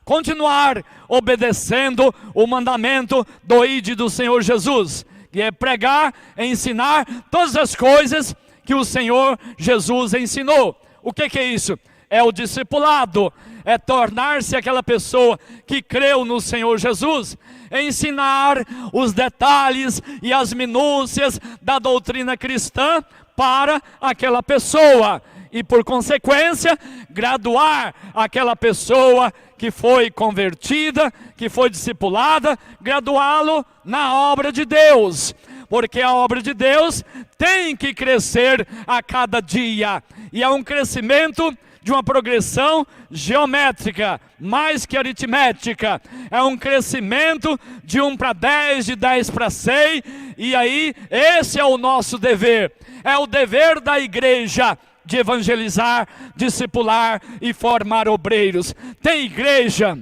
continuar obedecendo o mandamento do ide do Senhor Jesus, que é pregar, é ensinar todas as coisas que o Senhor Jesus ensinou. O que é isso? É o discipulado, é tornar-se aquela pessoa que creu no Senhor Jesus, é ensinar os detalhes e as minúcias da doutrina cristã para aquela pessoa. E por consequência, graduar aquela pessoa que foi convertida, que foi discipulada, graduá-lo na obra de Deus. Porque a obra de Deus tem que crescer a cada dia. E é um crescimento de uma progressão geométrica, mais que aritmética. É um crescimento de 1 para 10, de 10 para 100. E aí, esse é o nosso dever. É o dever da igreja de evangelizar, discipular e formar obreiros. Tem igreja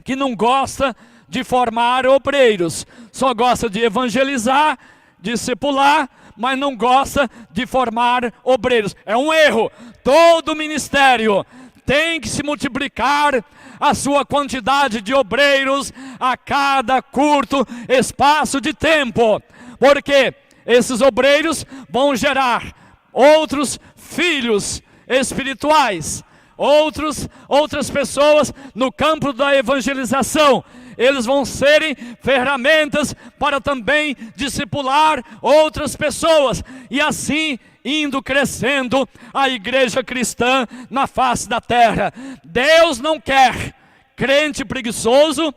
que não gosta de formar obreiros, só gosta de evangelizar, discipular, mas não gosta de formar obreiros. É um erro. Todo ministério tem que se multiplicar a sua quantidade de obreiros a cada curto espaço de tempo, porque esses obreiros vão gerar outros filhos espirituais, outras pessoas no campo da evangelização. Eles vão serem ferramentas para também discipular outras pessoas, e assim indo crescendo a igreja cristã na face da terra. Deus não quer crente preguiçoso,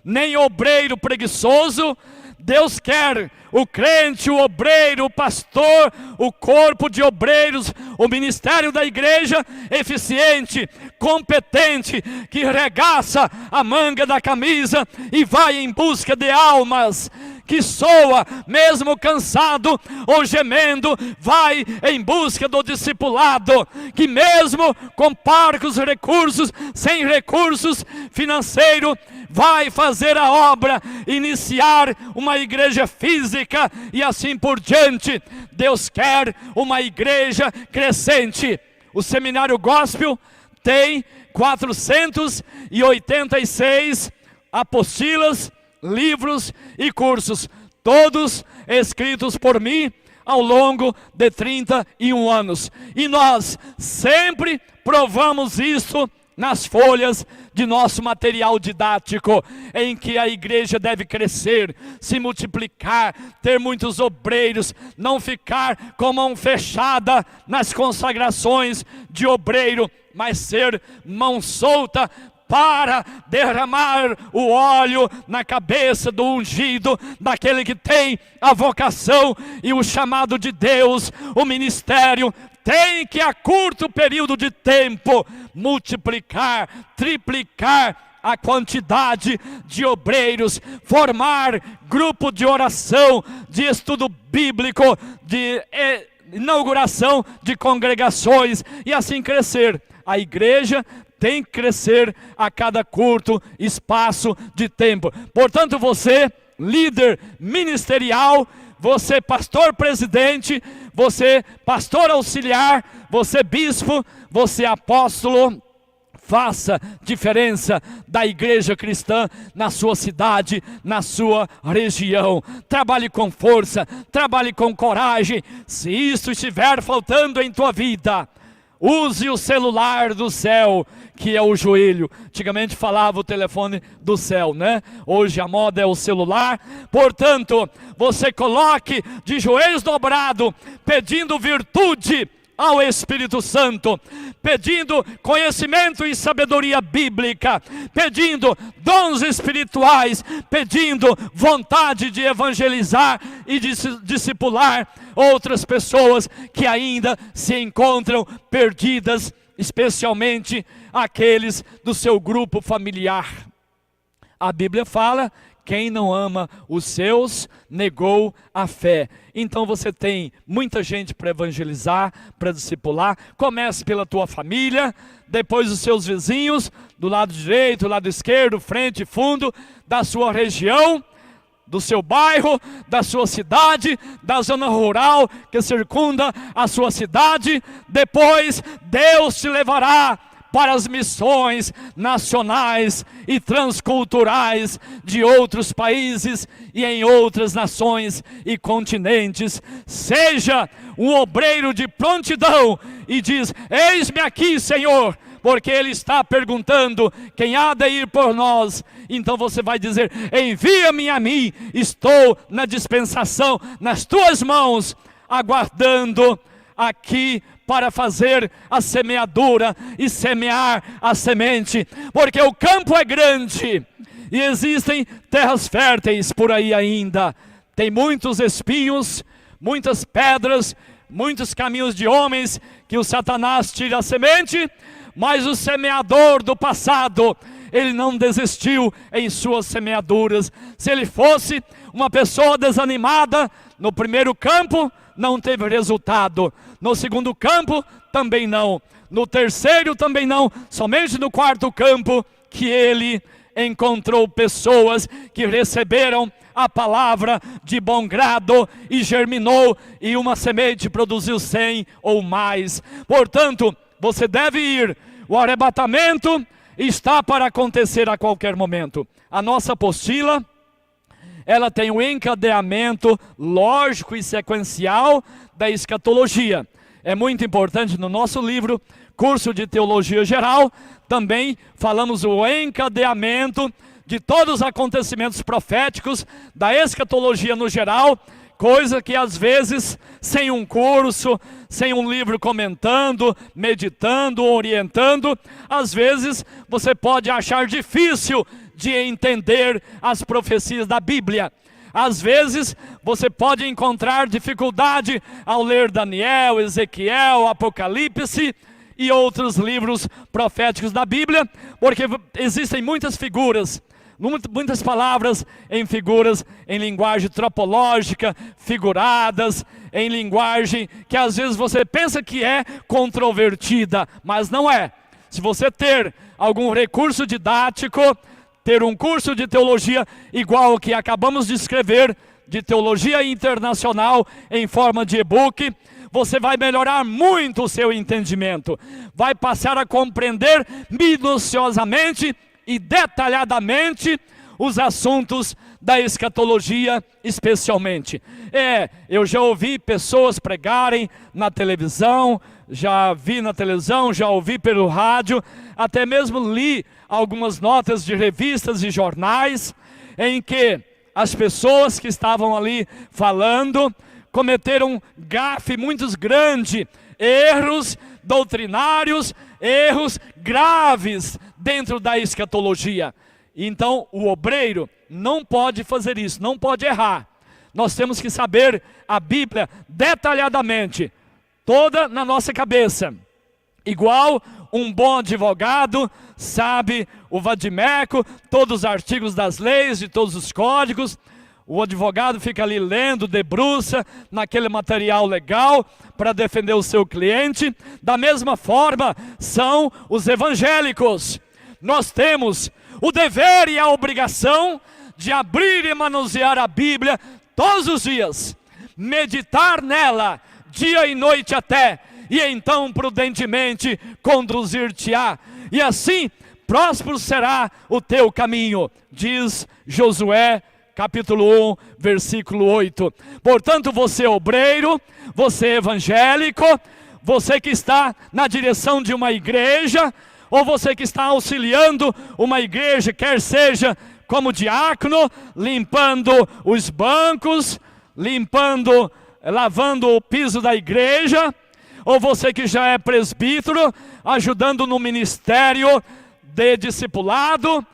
nem obreiro preguiçoso. Deus quer o crente, o obreiro, o pastor, o corpo de obreiros, o ministério da igreja eficiente, competente, que regaça a manga da camisa e vai em busca de almas, que soa, mesmo cansado ou gemendo, vai em busca do discipulado, que mesmo com parcos recursos, sem recursos financeiros, vai fazer a obra, iniciar uma igreja física e assim por diante. Deus quer uma igreja crescente. O Seminário Gospel tem 486 apostilas, livros e cursos, todos escritos por mim ao longo de 31 anos. E nós sempre provamos isso nas folhas de nosso material didático, em que a igreja deve crescer, se multiplicar, ter muitos obreiros, não ficar com mão fechada nas consagrações de obreiro, mas ser mão solta para derramar o óleo na cabeça do ungido, daquele que tem a vocação e o chamado de Deus. O ministério tem que, a curto período de tempo, multiplicar, triplicar a quantidade de obreiros, formar grupo de oração, de estudo bíblico, de inauguração de congregações, e assim crescer. A igreja tem que crescer a cada curto espaço de tempo. Portanto, você, líder ministerial, você pastor presidente, você pastor auxiliar, você bispo, você apóstolo, faça diferença da igreja cristã na sua cidade, na sua região. Trabalhe com força, trabalhe com coragem. Se isso estiver faltando em tua vida, use o celular do céu, que é o joelho. Antigamente falava o telefone do céu, né? Hoje a moda é o celular. Portanto, você coloque de joelhos dobrados, pedindo virtude ao Espírito Santo, pedindo conhecimento e sabedoria bíblica, pedindo dons espirituais, pedindo vontade de evangelizar e de discipular outras pessoas que ainda se encontram perdidas, especialmente aqueles do seu grupo familiar. A Bíblia fala: quem não ama os seus, negou a fé. Então você tem muita gente para evangelizar, para discipular. Comece pela tua família, depois os seus vizinhos, do lado direito, do lado esquerdo, frente, fundo, da sua região, do seu bairro, da sua cidade, da zona rural que circunda a sua cidade. Depois Deus te levará para as missões nacionais e transculturais de outros países e em outras nações e continentes. Seja um obreiro de prontidão e diz: eis-me aqui, Senhor, porque Ele está perguntando quem há de ir por nós. Então você vai dizer: envia-me a mim, estou na dispensação, nas tuas mãos, aguardando aqui para fazer a semeadura e semear a semente, porque o campo é grande e existem terras férteis por aí ainda. Tem muitos espinhos, muitas pedras, muitos caminhos de homens que o Satanás tira a semente, mas o semeador do passado, ele não desistiu em suas semeaduras. Se ele fosse uma pessoa desanimada, no primeiro campo não teve resultado, no segundo campo também não, no terceiro também não, somente no quarto campo que ele encontrou pessoas que receberam a palavra de bom grado e germinou, e uma semente produziu 100 ou mais. Portanto, você deve ir. O arrebatamento está para acontecer a qualquer momento. A nossa apostila, ela tem um encadeamento lógico e sequencial da escatologia. É muito importante no nosso livro, Curso de Teologia Geral, também falamos o encadeamento de todos os acontecimentos proféticos da escatologia no geral, coisa que às vezes, sem um curso, sem um livro comentando, meditando, orientando, às vezes você pode achar difícil de entender as profecias da Bíblia. Às vezes você pode encontrar dificuldade ao ler Daniel, Ezequiel, Apocalipse e outros livros proféticos da Bíblia, porque existem muitas figuras, muitas palavras em figuras, em linguagem tropológica, figuradas, em linguagem que às vezes você pensa que é controvertida, mas não é. Se você ter algum recurso didático, ter um curso de teologia igual ao que acabamos de escrever, de teologia internacional em forma de e-book, você vai melhorar muito o seu entendimento, vai passar a compreender minuciosamente e detalhadamente os assuntos da escatologia especialmente. Eu já ouvi pessoas pregarem na televisão, já vi na televisão, já ouvi pelo rádio, até mesmo li algumas notas de revistas e jornais, em que as pessoas que estavam ali falando cometeram gafe muito grande, erros doutrinários, erros graves dentro da escatologia. Então o obreiro não pode fazer isso, não pode errar. Nós temos que saber a Bíblia detalhadamente, toda na nossa cabeça. Igual um bom advogado sabe o vadimeco, todos os artigos das leis, de todos os códigos. O advogado fica ali lendo, debruça naquele material legal para defender o seu cliente. Da mesma forma são os evangélicos. Nós temos o dever e a obrigação de abrir e manusear a Bíblia todos os dias, meditar nela dia e noite até, e então prudentemente conduzir-te-á, e assim próspero será o teu caminho, diz Josué capítulo 1, versículo 8. Portanto, você obreiro, você evangélico, você que está na direção de uma igreja, ou você que está auxiliando uma igreja, quer seja como diácono, limpando os bancos, lavando o piso da igreja, ou você que já é presbítero, ajudando no ministério de discipulado,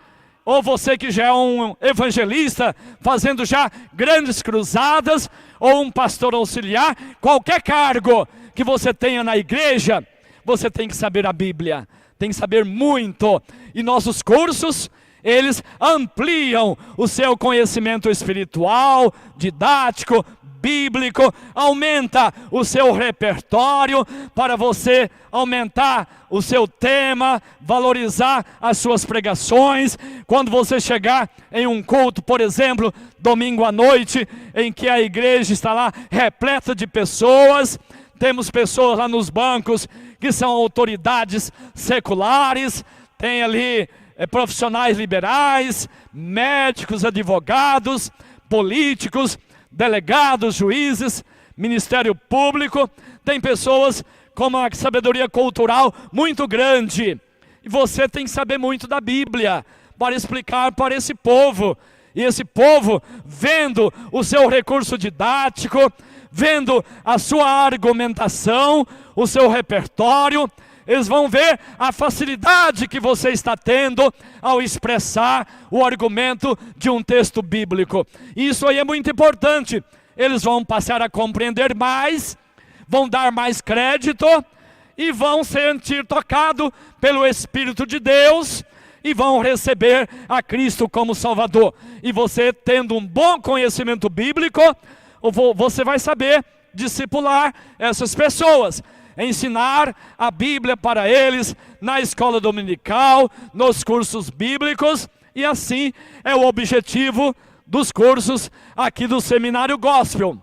ou você que já é um evangelista, fazendo já grandes cruzadas, ou um pastor auxiliar, qualquer cargo que você tenha na igreja, você tem que saber a Bíblia, tem que saber muito. E nossos cursos, eles ampliam o seu conhecimento espiritual, didático, bíblico, aumenta o seu repertório para você aumentar o seu tema, valorizar as suas pregações. Quando você chegar em um culto, por exemplo, domingo à noite, em que a igreja está lá repleta de pessoas, temos pessoas lá nos bancos que são autoridades seculares, tem ali profissionais liberais, médicos, advogados, políticos, delegados, juízes, Ministério Público. Tem pessoas com uma sabedoria cultural muito grande. E você tem que saber muito da Bíblia para explicar para esse povo. E esse povo, vendo o seu recurso didático, vendo a sua argumentação, o seu repertório, eles vão ver a facilidade que você está tendo ao expressar o argumento de um texto bíblico. Isso aí é muito importante. Eles vão passar a compreender mais, vão dar mais crédito e vão sentir tocado pelo Espírito de Deus e vão receber a Cristo como Salvador. E você, tendo um bom conhecimento bíblico, você vai saber discipular essas pessoas, ensinar a Bíblia para eles na escola dominical, nos cursos bíblicos, e assim é o objetivo dos cursos aqui do Seminário Gospel.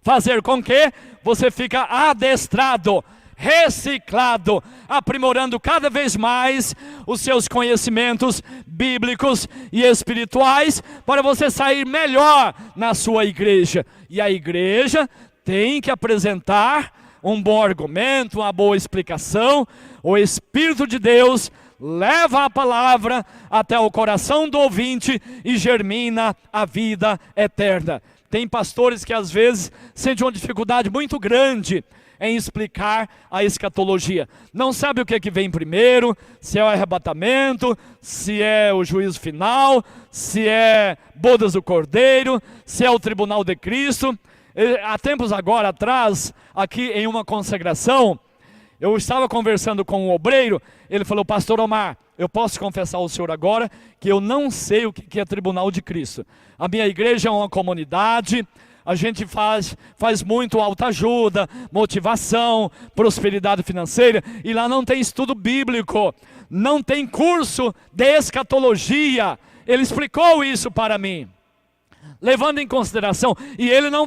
Fazer com que você fique adestrado, reciclado, aprimorando cada vez mais os seus conhecimentos bíblicos e espirituais, para você sair melhor na sua igreja. E a igreja tem que apresentar um bom argumento, uma boa explicação. O Espírito de Deus leva a palavra até o coração do ouvinte e germina a vida eterna. Tem pastores que às vezes sentem uma dificuldade muito grande em explicar a escatologia. Não sabe o que vem primeiro, se é o arrebatamento, se é o juízo final, se é bodas do Cordeiro, se é o tribunal de Cristo. Há tempos agora atrás, aqui em uma consagração, eu estava conversando com um obreiro. Ele falou: pastor Omar, eu posso confessar ao senhor agora que eu não sei o que é tribunal de Cristo. A minha igreja é uma comunidade, a gente faz muito autoajuda, motivação, prosperidade financeira, e lá não tem estudo bíblico, não tem curso de escatologia. Ele explicou isso para mim, levando em consideração, e ele não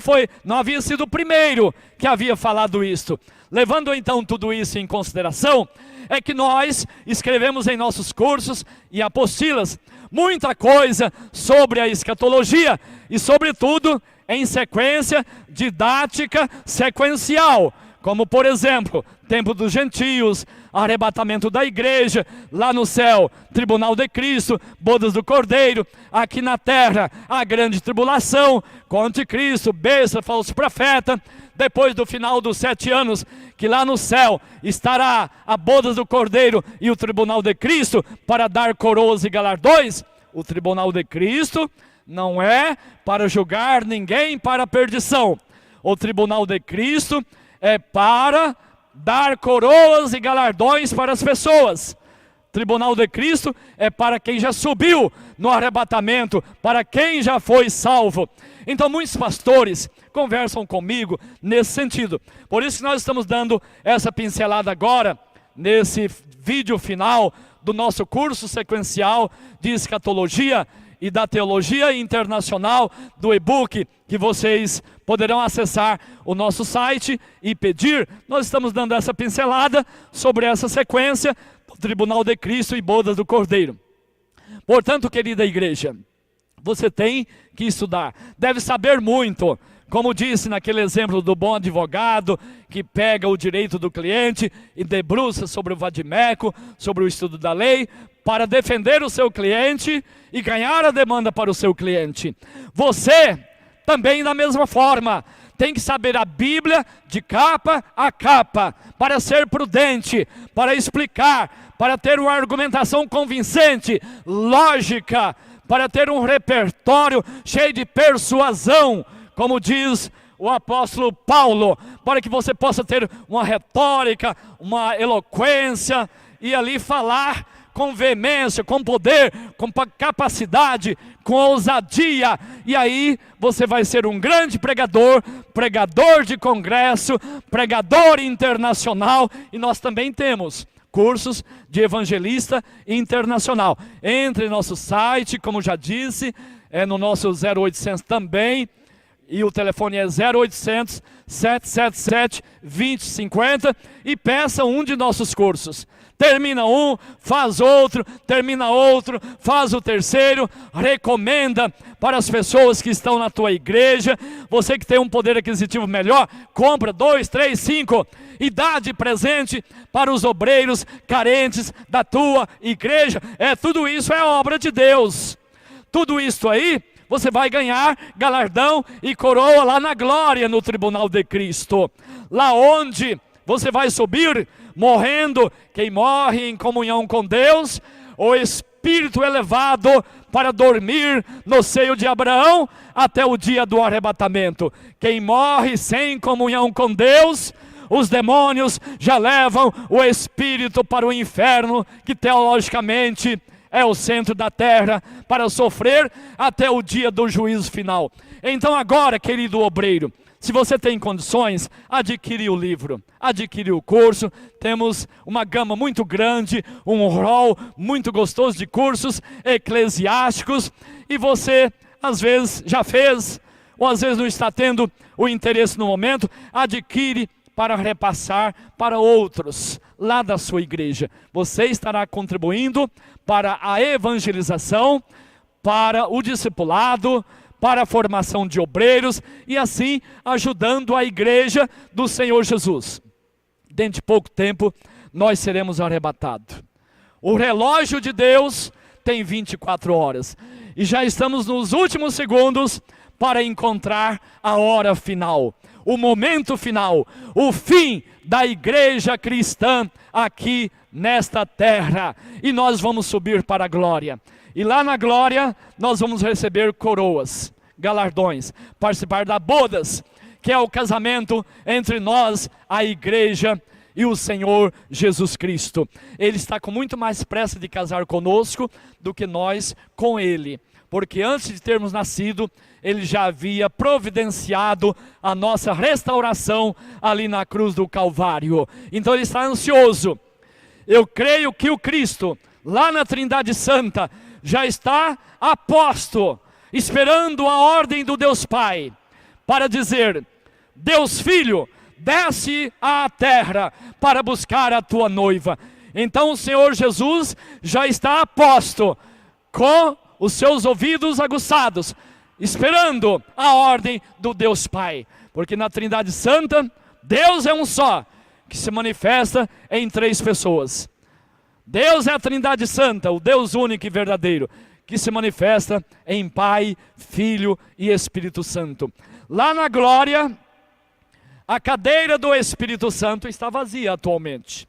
havia sido o primeiro que havia falado isso. Levando então tudo isso em consideração, é que nós escrevemos em nossos cursos e apostilas muita coisa sobre a escatologia, e sobretudo em sequência didática sequencial, como por exemplo, tempo dos gentios, arrebatamento da igreja, lá no céu, tribunal de Cristo, bodas do Cordeiro, aqui na terra, a grande tribulação, com anticristo, besta, falso profeta, depois do final dos 7 anos, que lá no céu estará a bodas do Cordeiro e o tribunal de Cristo, para dar coroas e galardões. O tribunal de Cristo não é para julgar ninguém para a perdição. O tribunal de Cristo é para dar coroas e galardões para as pessoas. Tribunal de Cristo é para quem já subiu no arrebatamento, para quem já foi salvo. Então muitos pastores conversam comigo nesse sentido. Por isso que nós estamos dando essa pincelada agora, nesse vídeo final do nosso curso sequencial de escatologia e da teologia internacional, do e-book, que vocês poderão acessar o nosso site e pedir. Nós estamos dando essa pincelada sobre essa sequência do tribunal de Cristo e bodas do Cordeiro. Portanto, querida igreja, você tem que estudar, deve saber muito. Como disse naquele exemplo do bom advogado, que pega o direito do cliente e debruça sobre o vadimeco, sobre o estudo da lei, para defender o seu cliente e ganhar a demanda para o seu cliente. Você também, da mesma forma, tem que saber a Bíblia de capa a capa, para ser prudente, para explicar, para ter uma argumentação convincente, lógica, para ter um repertório cheio de persuasão, como diz o apóstolo Paulo, para que você possa ter uma retórica, uma eloquência, e ali falar com veemência, com poder, com capacidade, com ousadia, e aí você vai ser um grande pregador, pregador de congresso, pregador internacional. E nós também temos cursos de evangelista internacional. Entre no nosso site, como já disse, no nosso 0800 também, E o telefone é 0800 777 2050 e peça um de nossos cursos. Termina um, faz outro, termina outro, faz o terceiro, recomenda para as pessoas que estão na tua igreja. Você que tem um poder aquisitivo melhor, compra 2, 3, 5 e dá de presente para os obreiros carentes da tua igreja. Tudo isso é obra de Deus. Tudo isso aí você vai ganhar galardão e coroa lá na glória, no tribunal de Cristo. Lá onde você vai subir morrendo. Quem morre em comunhão com Deus, o espírito elevado para dormir no seio de Abraão até o dia do arrebatamento. Quem morre sem comunhão com Deus, os demônios já levam o espírito para o inferno, que teologicamente é o centro da terra, para sofrer até o dia do juízo final. Então agora, querido obreiro, se você tem condições, adquire o livro, adquire o curso. Temos uma gama muito grande, um rol muito gostoso de cursos eclesiásticos. E você, às vezes, já fez, ou às vezes não está tendo o interesse no momento, adquire para repassar para outros lá da sua igreja. Você estará contribuindo para a evangelização, para o discipulado, para a formação de obreiros e assim ajudando a igreja do Senhor Jesus. Dentro de pouco tempo nós seremos arrebatados. O relógio de Deus tem 24 horas e já estamos nos últimos segundos para encontrar a hora final, o momento final, o fim da igreja cristã aqui nesta terra. E nós vamos subir para a glória. E lá na glória nós vamos receber coroas, galardões, participar das bodas, que é o casamento entre nós, a igreja e o Senhor Jesus Cristo. Ele está com muito mais pressa de casar conosco do que nós com Ele. Porque antes de termos nascido, Ele já havia providenciado a nossa restauração ali na cruz do Calvário. Então Ele está ansioso. Eu creio que o Cristo, lá na Trindade Santa, já está a posto, esperando a ordem do Deus Pai, para dizer: Deus Filho, desce à terra para buscar a tua noiva. Então o Senhor Jesus já está a posto, com os seus ouvidos aguçados, esperando a ordem do Deus Pai. Porque na Trindade Santa, Deus é um só, que se manifesta em três pessoas. Deus é a Trindade Santa, o Deus único e verdadeiro, que se manifesta em Pai, Filho e Espírito Santo. Lá na glória, a cadeira do Espírito Santo está vazia atualmente.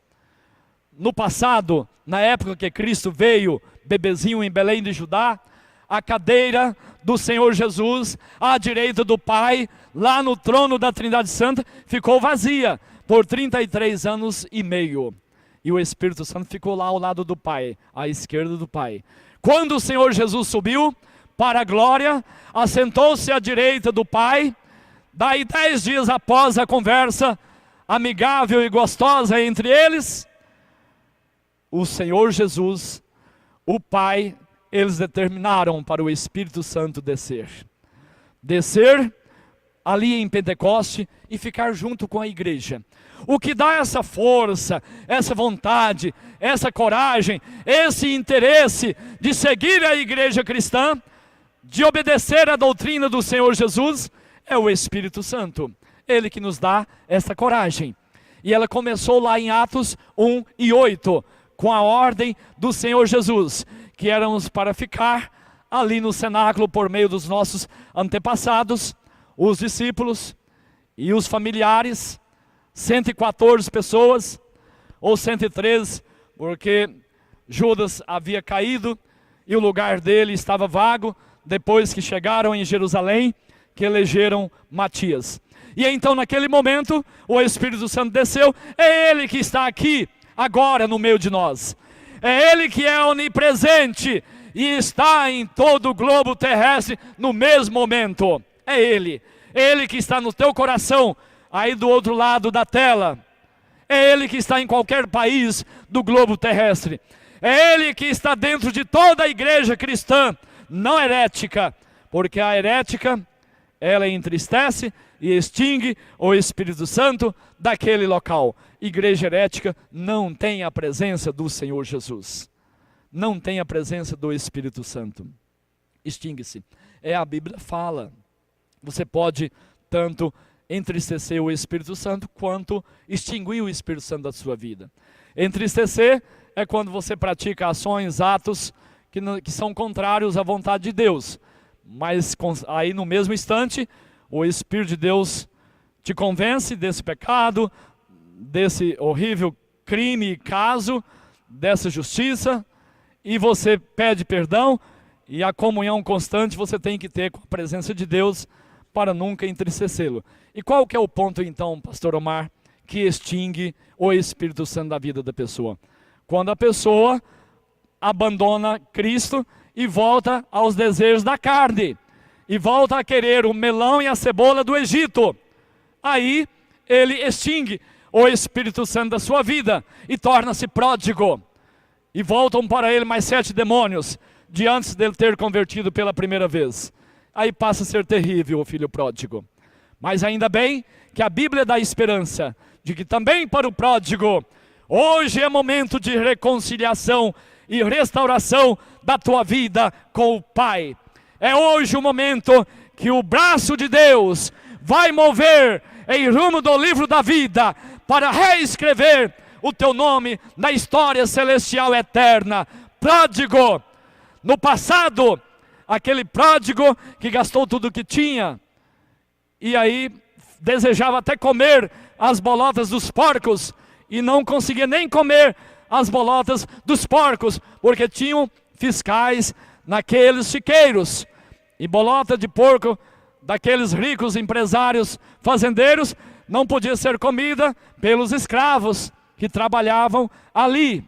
No passado, na época que Cristo veio, bebezinho em Belém de Judá, a cadeira do Senhor Jesus, à direita do Pai, lá no trono da Trindade Santa, ficou vazia por 33 anos e meio. E o Espírito Santo ficou lá ao lado do Pai, à esquerda do Pai. Quando o Senhor Jesus subiu para a glória, assentou-se à direita do Pai. Daí 10 dias após a conversa amigável e gostosa entre eles, o Senhor Jesus, o Pai, eles determinaram para o Espírito Santo descer. Descer ali em Pentecoste e ficar junto com a igreja. O que dá essa força, essa vontade, essa coragem, esse interesse de seguir a igreja cristã, de obedecer à doutrina do Senhor Jesus, é o Espírito Santo. Ele que nos dá essa coragem. E ela começou lá em Atos 1 e 8, com a ordem do Senhor Jesus, que éramos para ficar ali no cenáculo por meio dos nossos antepassados, os discípulos e os familiares, 114 pessoas, ou 113, porque Judas havia caído e o lugar dele estava vago, depois que chegaram em Jerusalém, que elegeram Matias. E então naquele momento, o Espírito Santo desceu, é Ele que está aqui, agora no meio de nós. É Ele que é onipresente e está em todo o globo terrestre no mesmo momento. É Ele que está no teu coração, aí do outro lado da tela. É Ele que está em qualquer país do globo terrestre. É Ele que está dentro de toda a igreja cristã, não herética, porque a herética ela entristece e extingue o Espírito Santo daquele local. Igreja herética não tem a presença do Senhor Jesus. Não tem a presença do Espírito Santo. Extingue-se. A Bíblia fala. Você pode tanto entristecer o Espírito Santo quanto extinguir o Espírito Santo da sua vida. Entristecer é quando você pratica ações, atos que são contrários à vontade de Deus. Mas aí no mesmo instante, o Espírito de Deus te convence desse pecado, desse horrível crime e caso, dessa justiça, e você pede perdão, e a comunhão constante você tem que ter com a presença de Deus para nunca entristecê-lo. E qual que é o ponto então, pastor Omar, que extingue o Espírito Santo da vida da pessoa? Quando a pessoa abandona Cristo e volta aos desejos da carne, e volta a querer o melão e a cebola do Egito, aí ele extingue o Espírito Santo da sua vida e torna-se pródigo. E voltam para ele mais 7 demônios, de antes dele ter convertido pela primeira vez. Aí passa a ser terrível o filho pródigo. Mas ainda bem que a Bíblia dá esperança de que também para o pródigo, hoje é momento de reconciliação e restauração da tua vida com o Pai. É hoje o momento que o braço de Deus vai mover em rumo do livro da vida para reescrever o teu nome na história celestial eterna. Pródigo, no passado, aquele pródigo que gastou tudo o que tinha, e aí desejava até comer as bolotas dos porcos, e não conseguia nem comer as bolotas dos porcos, porque tinham fiscais naqueles chiqueiros, e bolota de porco daqueles ricos empresários fazendeiros não podia ser comida pelos escravos que trabalhavam ali,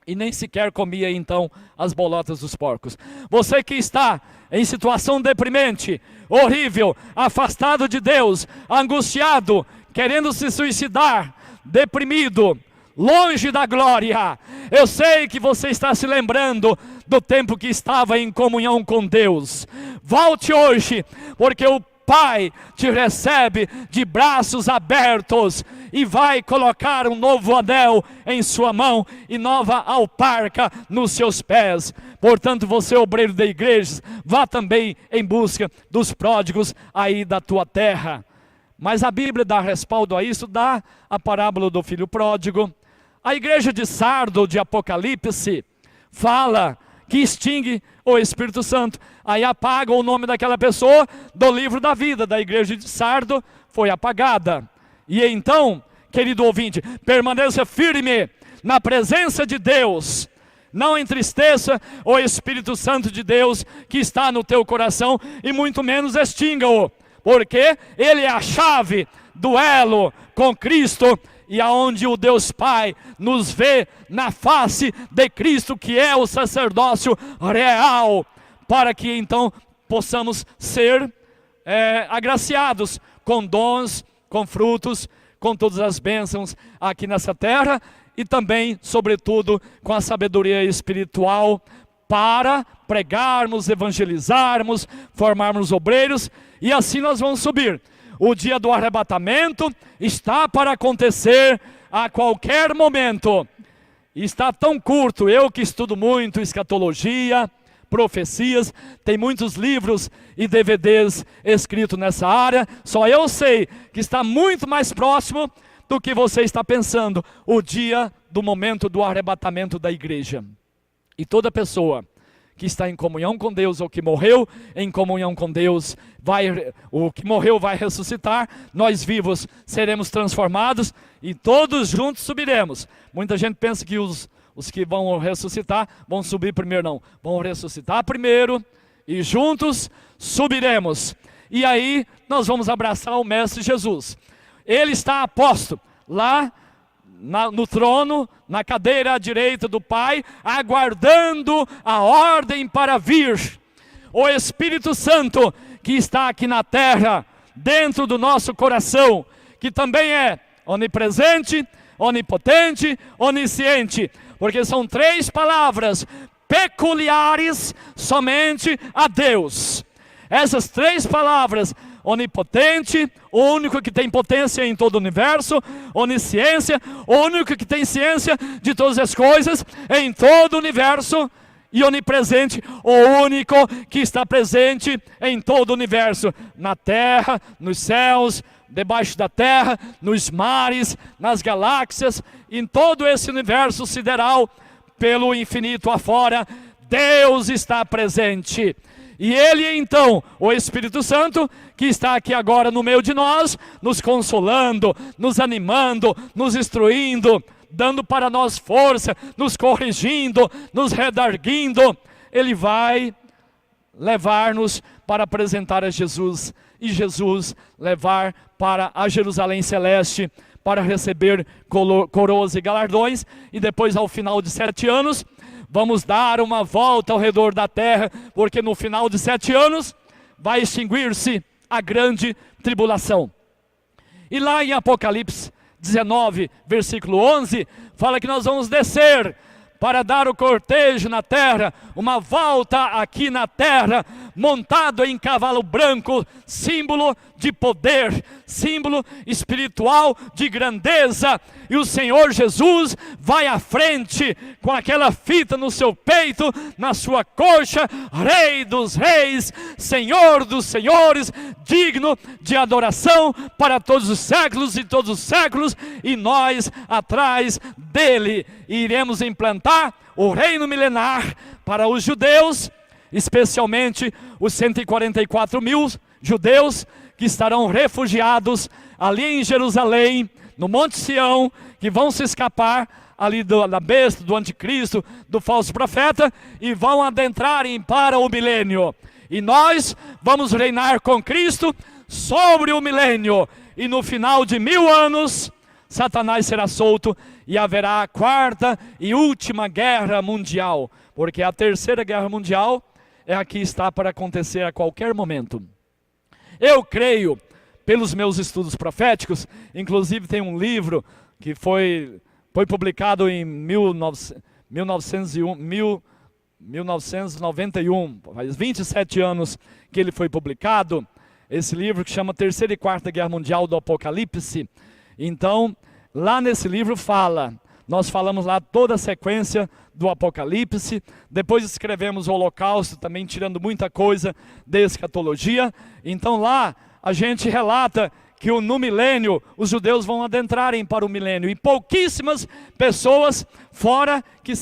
e nem sequer comia então as bolotas dos porcos. Você que está em situação deprimente, horrível, afastado de Deus, angustiado, querendo se suicidar, deprimido, longe da glória, eu sei que você está se lembrando do tempo que estava em comunhão com Deus. Volte hoje, porque o Pai te recebe de braços abertos e vai colocar um novo anel em sua mão e nova alparca nos seus pés. Portanto, você, obreiro da igreja, vá também em busca dos pródigos aí da tua terra. Mas a Bíblia dá respaldo a isso, dá a parábola do filho pródigo. A igreja de Sardo, de Apocalipse, fala que extingue o Espírito Santo. Aí apaga o nome daquela pessoa do livro da vida. Da igreja de Sardo foi apagada. E então, querido ouvinte, permaneça firme na presença de Deus. Não entristeça o Espírito Santo de Deus que está no teu coração, e muito menos extinga-o, porque ele é a chave do elo com Cristo, e aonde o Deus Pai nos vê na face de Cristo, que é o sacerdócio real, para que então possamos ser agraciados com dons, com frutos, com todas as bênçãos aqui nessa terra, e também, sobretudo, com a sabedoria espiritual para pregarmos, evangelizarmos, formarmos obreiros, e assim nós vamos subir. O dia do arrebatamento está para acontecer a qualquer momento. Está tão curto, eu que estudo muito escatologia, profecias, tem muitos livros e DVDs escritos nessa área, só eu sei que está muito mais próximo do que você está pensando, o dia do momento do arrebatamento da igreja. E toda pessoa que está em comunhão com Deus, ou que morreu em comunhão com Deus, o que morreu vai ressuscitar, nós vivos seremos transformados e todos juntos subiremos. Muita gente pensa que os que vão ressuscitar vão subir primeiro, não. Vão ressuscitar primeiro e juntos subiremos. E aí nós vamos abraçar o Mestre Jesus. Ele está aposto lá no trono, na cadeira à direita do Pai, aguardando a ordem para vir. O Espírito Santo que está aqui na terra, dentro do nosso coração, que também é onipresente, onipotente, onisciente, porque são 3 palavras peculiares somente a Deus. Essas 3 palavras onipotente, o único que tem potência em todo o universo, onisciência, o único que tem ciência de todas as coisas em todo o universo, e onipresente, o único que está presente em todo o universo, na terra, nos céus, debaixo da terra, nos mares, nas galáxias, em todo esse universo sideral, pelo infinito afora, Deus está presente. E Ele então, o Espírito Santo, que está aqui agora no meio de nós, nos consolando, nos animando, nos instruindo, dando para nós força, nos corrigindo, nos redarguindo, Ele vai levar-nos para apresentar a Jesus, e Jesus levar para a Jerusalém Celeste, para receber coroas e galardões, e depois ao final de 7 anos, vamos dar uma volta ao redor da terra, porque no final de 7 anos, vai extinguir-se a grande tribulação. E lá em Apocalipse 19, versículo 11, fala que nós vamos descer para dar o cortejo na terra, uma volta aqui na terra, montado em cavalo branco, símbolo de poder, símbolo espiritual de grandeza, e o Senhor Jesus vai à frente, com aquela fita no seu peito, na sua coxa, Rei dos reis, Senhor dos senhores, digno de adoração para todos os séculos e todos os séculos, e nós atrás dele iremos implantar o reino milenar para os judeus, especialmente os 144 mil judeus que estarão refugiados ali em Jerusalém, no Monte Sião, que vão se escapar ali da besta, do anticristo, do falso profeta, e vão adentrarem para o milênio. E nós vamos reinar com Cristo sobre o milênio, e no final de 1000 anos, Satanás será solto e haverá a 4ª e última guerra mundial, porque a 3ª guerra mundial é a que está para acontecer a qualquer momento. Eu creio, pelos meus estudos proféticos, inclusive tem um livro que foi publicado em 1991, faz 27 anos que ele foi publicado, esse livro que chama 3ª e 4ª Guerra Mundial do Apocalipse. Então, lá nesse livro nós falamos lá toda a sequência do Apocalipse, depois escrevemos o Holocausto, também tirando muita coisa da escatologia. Então lá a gente relata que no milênio os judeus vão adentrarem para o milênio, e pouquíssimas pessoas fora que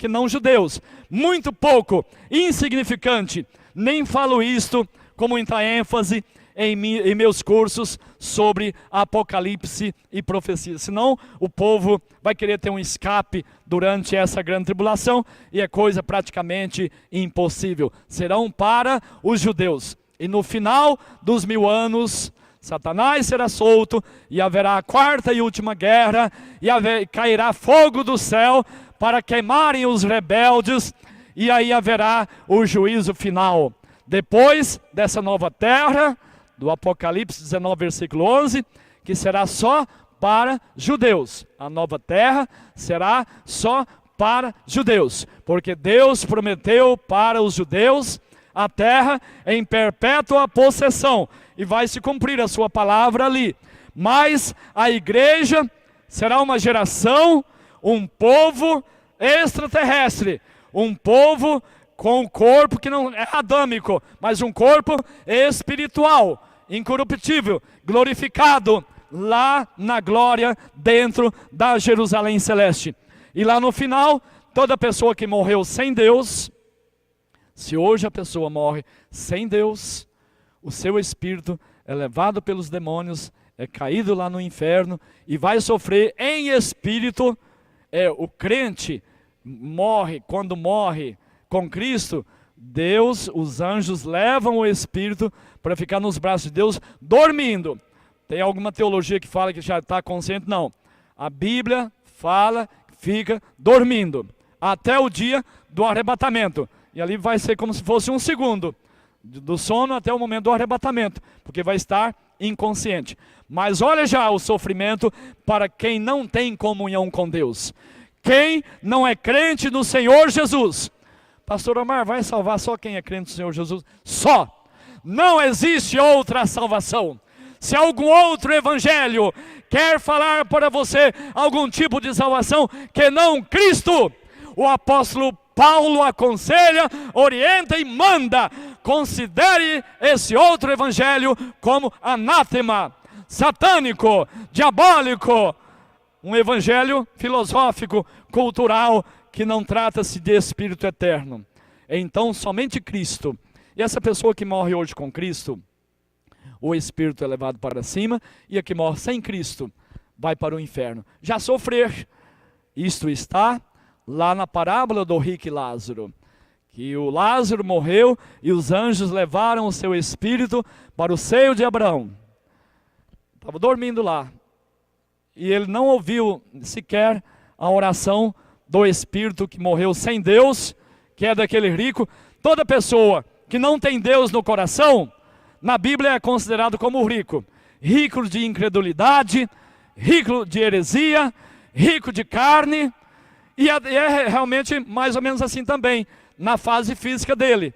não judeus, muito pouco, insignificante. Nem falo isto com muita ênfase em meus cursos sobre Apocalipse e profecia, senão o povo vai querer ter um escape durante essa grande tribulação, e é coisa praticamente impossível. Serão para os judeus, e no final dos 1000 anos, Satanás será solto, e haverá a 4ª e última guerra, e cairá fogo do céu para queimarem os rebeldes, e aí haverá o juízo final. Depois dessa nova terra, do Apocalipse 19, versículo 11, que será só para judeus. A nova terra será só para judeus, porque Deus prometeu para os judeus a terra em perpétua possessão, e vai se cumprir a sua palavra ali. Mas a igreja será uma geração, um povo extraterrestre, um povo com um corpo que não é adâmico, mas um corpo espiritual, incorruptível, glorificado, lá na glória, dentro da Jerusalém Celeste. E lá no final, toda pessoa que morreu sem Deus, se hoje a pessoa morre sem Deus, o seu espírito é levado pelos demônios, é caído lá no inferno, e vai sofrer em espírito. O crente morre, quando morre com Cristo, Deus, os anjos levam o espírito para ficar nos braços de Deus, dormindo. Tem alguma teologia que fala que já está consciente? Não. A Bíblia fala que fica dormindo até o dia do arrebatamento. E ali vai ser como se fosse um segundo, do sono até o momento do arrebatamento, porque vai estar inconsciente. Mas olha já o sofrimento para quem não tem comunhão com Deus. Quem não é crente no Senhor Jesus. Pastor Omar, vai salvar só quem é crente no Senhor Jesus? Só. Não existe outra salvação. Se algum outro evangelho quer falar para você algum tipo de salvação que não Cristo, o apóstolo Paulo aconselha, orienta e manda: considere esse outro evangelho como anátema, satânico, diabólico, um evangelho filosófico, cultural, que não trata-se de espírito eterno. Então somente Cristo. E essa pessoa que morre hoje com Cristo, o espírito é levado para cima, e a que morre sem Cristo vai para o inferno, já sofrer. Isto está lá na parábola do rico e Lázaro, que o Lázaro morreu e os anjos levaram o seu espírito para o seio de Abraão. Estava dormindo lá, e ele não ouviu sequer a oração do espírito que morreu sem Deus, que é daquele rico. Toda pessoa que não tem Deus no coração, na Bíblia é considerado como rico. Rico de incredulidade, rico de heresia, rico de carne. E é realmente mais ou menos assim também, na fase física dele.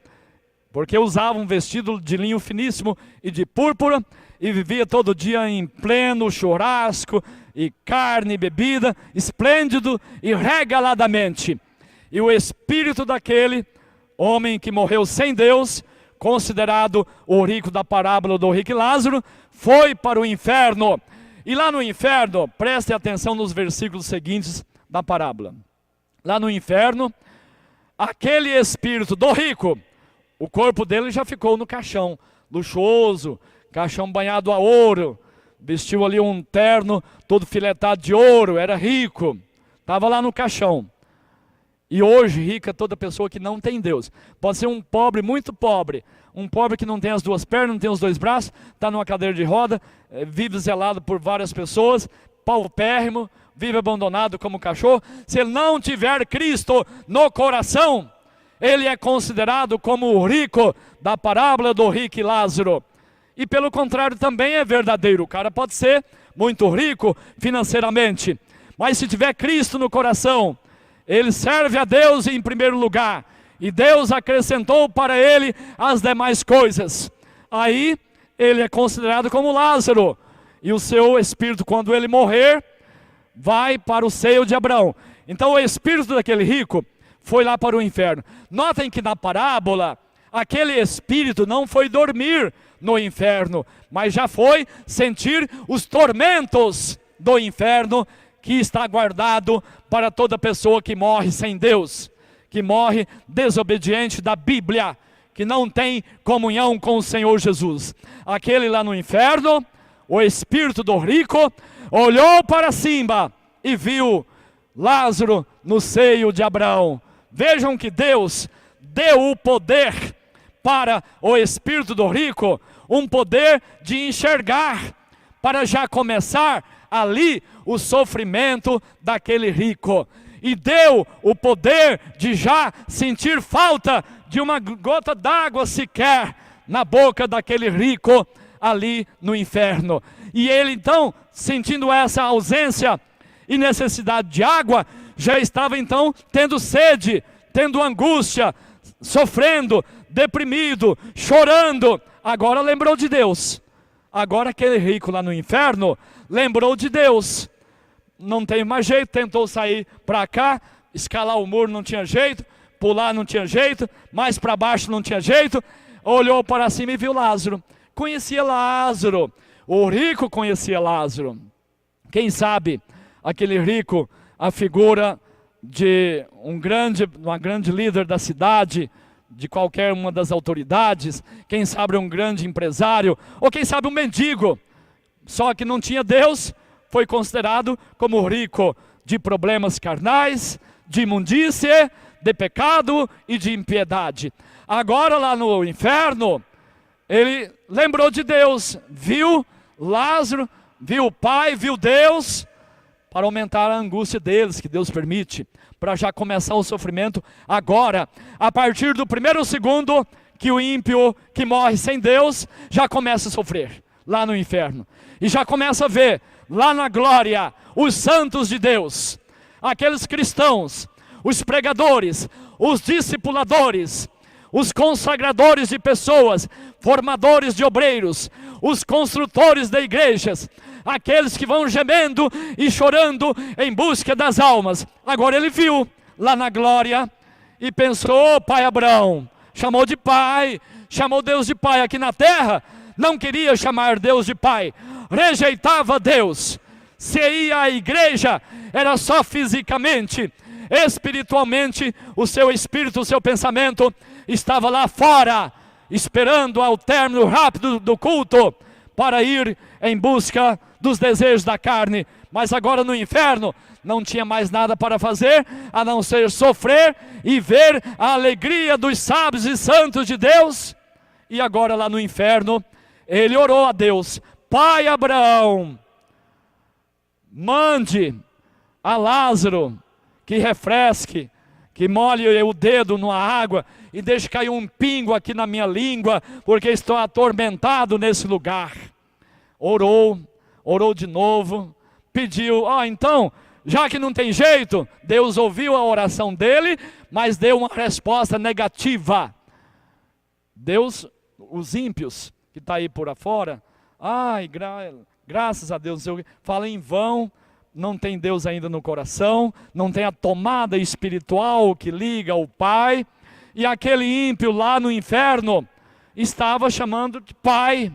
Porque usava um vestido de linho finíssimo e de púrpura, e vivia todo dia em pleno churrasco, e carne e bebida, esplêndido e regaladamente. E o espírito daquele homem que morreu sem Deus, considerado o rico da parábola do rico e Lázaro, foi para o inferno. E lá no inferno, preste atenção nos versículos seguintes da parábola. Lá no inferno, aquele espírito do rico, o corpo dele já ficou no caixão, luxuoso, caixão banhado a ouro, vestiu ali um terno todo filetado de ouro, era rico, estava lá no caixão. E hoje rica é toda pessoa que não tem Deus. Pode ser um pobre, muito pobre, um pobre que não tem as duas pernas, não tem os dois braços, está numa cadeira de roda, vive zelado por várias pessoas, paupérrimo, vive abandonado como cachorro. Se ele não tiver Cristo no coração, ele é considerado como o rico da parábola do rico e Lázaro. E pelo contrário também é verdadeiro. O cara pode ser muito rico financeiramente, mas se tiver Cristo no coração, ele serve a Deus em primeiro lugar, e Deus acrescentou para ele as demais coisas. Aí ele é considerado como Lázaro, e o seu espírito, quando ele morrer, vai para o seio de Abraão. Então o espírito daquele rico foi lá para o inferno. Notem que na parábola, aquele espírito não foi dormir no inferno, mas já foi sentir os tormentos do inferno, que está guardado para toda pessoa que morre sem Deus, que morre desobediente da Bíblia, que não tem comunhão com o Senhor Jesus. Aquele lá no inferno, o espírito do rico, olhou para cima e viu Lázaro no seio de Abraão. Vejam que Deus deu o poder para o espírito do rico, um poder de enxergar, para já começar ali o sofrimento daquele rico, e deu o poder de já sentir falta de uma gota d'água sequer na boca daquele rico ali no inferno. E ele então, sentindo essa ausência e necessidade de água, já estava então tendo sede, tendo angústia, sofrendo, deprimido, chorando. Agora lembrou de Deus. Agora aquele rico lá no inferno lembrou de Deus. Não tem mais jeito, tentou sair para cá, escalar o muro não tinha jeito, pular não tinha jeito, mais para baixo não tinha jeito. Olhou para cima e viu Lázaro. Conhecia Lázaro, o rico conhecia Lázaro. Quem sabe aquele rico, a figura de uma grande líder da cidade, de qualquer uma das autoridades, quem sabe um grande empresário, ou quem sabe um mendigo, só que não tinha Deus, foi considerado como rico de problemas carnais, de imundície, de pecado e de impiedade. Agora lá no inferno, ele lembrou de Deus, viu Lázaro, viu o Pai, viu Deus, para aumentar a angústia deles, que Deus permite, para já começar o sofrimento agora, a partir do primeiro segundo que o ímpio que morre sem Deus, já começa a sofrer lá no inferno, e já começa a ver lá na glória os santos de Deus, aqueles cristãos, os pregadores, os discipuladores, os consagradores de pessoas, formadores de obreiros, os construtores de igrejas, aqueles que vão gemendo e chorando em busca das almas. Agora ele viu lá na glória e pensou: pai Abraão, chamou de pai, chamou Deus de pai. Aqui na terra não queria chamar Deus de pai, rejeitava Deus. Se ia à igreja era só fisicamente, espiritualmente o seu espírito, o seu pensamento estava lá fora, esperando ao término rápido do culto para ir em busca dos desejos da carne. Mas agora no inferno não tinha mais nada para fazer a não ser sofrer e ver a alegria dos sábios e santos de Deus. E agora lá no inferno ele orou a Deus: pai Abraão, mande a Lázaro que refresque, que molhe o dedo numa água e deixe cair um pingo aqui na minha língua, porque estou atormentado nesse lugar. Orou de novo, pediu: então, já que não tem jeito, Deus ouviu a oração dele, mas deu uma resposta negativa. Deus, os ímpios que está aí por afora, graças a Deus, fala em vão, não tem Deus ainda no coração, não tem a tomada espiritual que liga ao Pai. E aquele ímpio lá no inferno estava chamando de pai,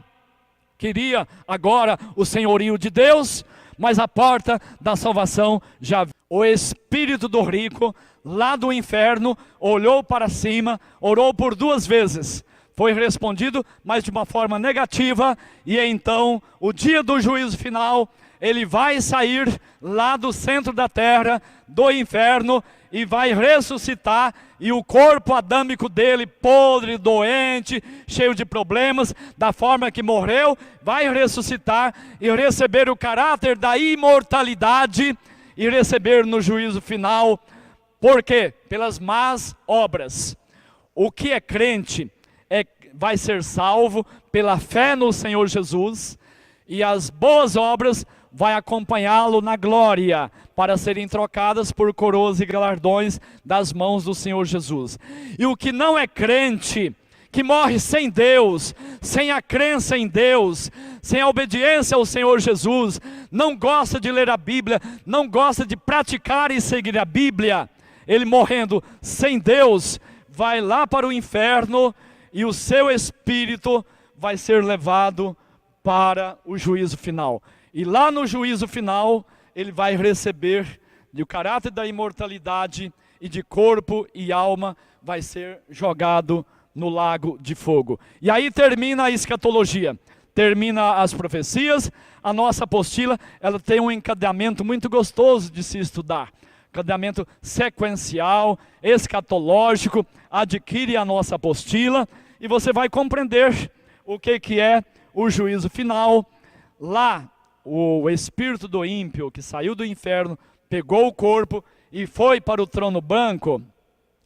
queria agora o senhorio de Deus, mas a porta da salvação já... O espírito do rico lá do inferno olhou para cima, orou por 2 vezes, foi respondido, mas de uma forma negativa. E então, o dia do juízo final, ele vai sair lá do centro da terra, do inferno, e vai ressuscitar, e o corpo adâmico dele, podre, doente, cheio de problemas, da forma que morreu, vai ressuscitar e receber o caráter da imortalidade, e receber no juízo final. Por quê? Pelas más obras. O que é crente vai ser salvo pela fé no Senhor Jesus, e as boas obras vai acompanhá-lo na glória, para serem trocadas por coroas e galardões das mãos do Senhor Jesus. E o que não é crente, que morre sem Deus, sem a crença em Deus, sem a obediência ao Senhor Jesus, não gosta de ler a Bíblia, não gosta de praticar e seguir a Bíblia, ele morrendo sem Deus, vai lá para o inferno, e o seu espírito vai ser levado para o juízo final. E lá no juízo final, ele vai receber o caráter da imortalidade, e de corpo e alma vai ser jogado no lago de fogo. E aí termina a escatologia, termina as profecias. A nossa apostila, ela tem um encadeamento muito gostoso de se estudar. Encadeamento sequencial, escatológico. Adquire a nossa apostila e você vai compreender o que é o juízo final. Lá, o espírito do ímpio que saiu do inferno, pegou o corpo e foi para o trono branco.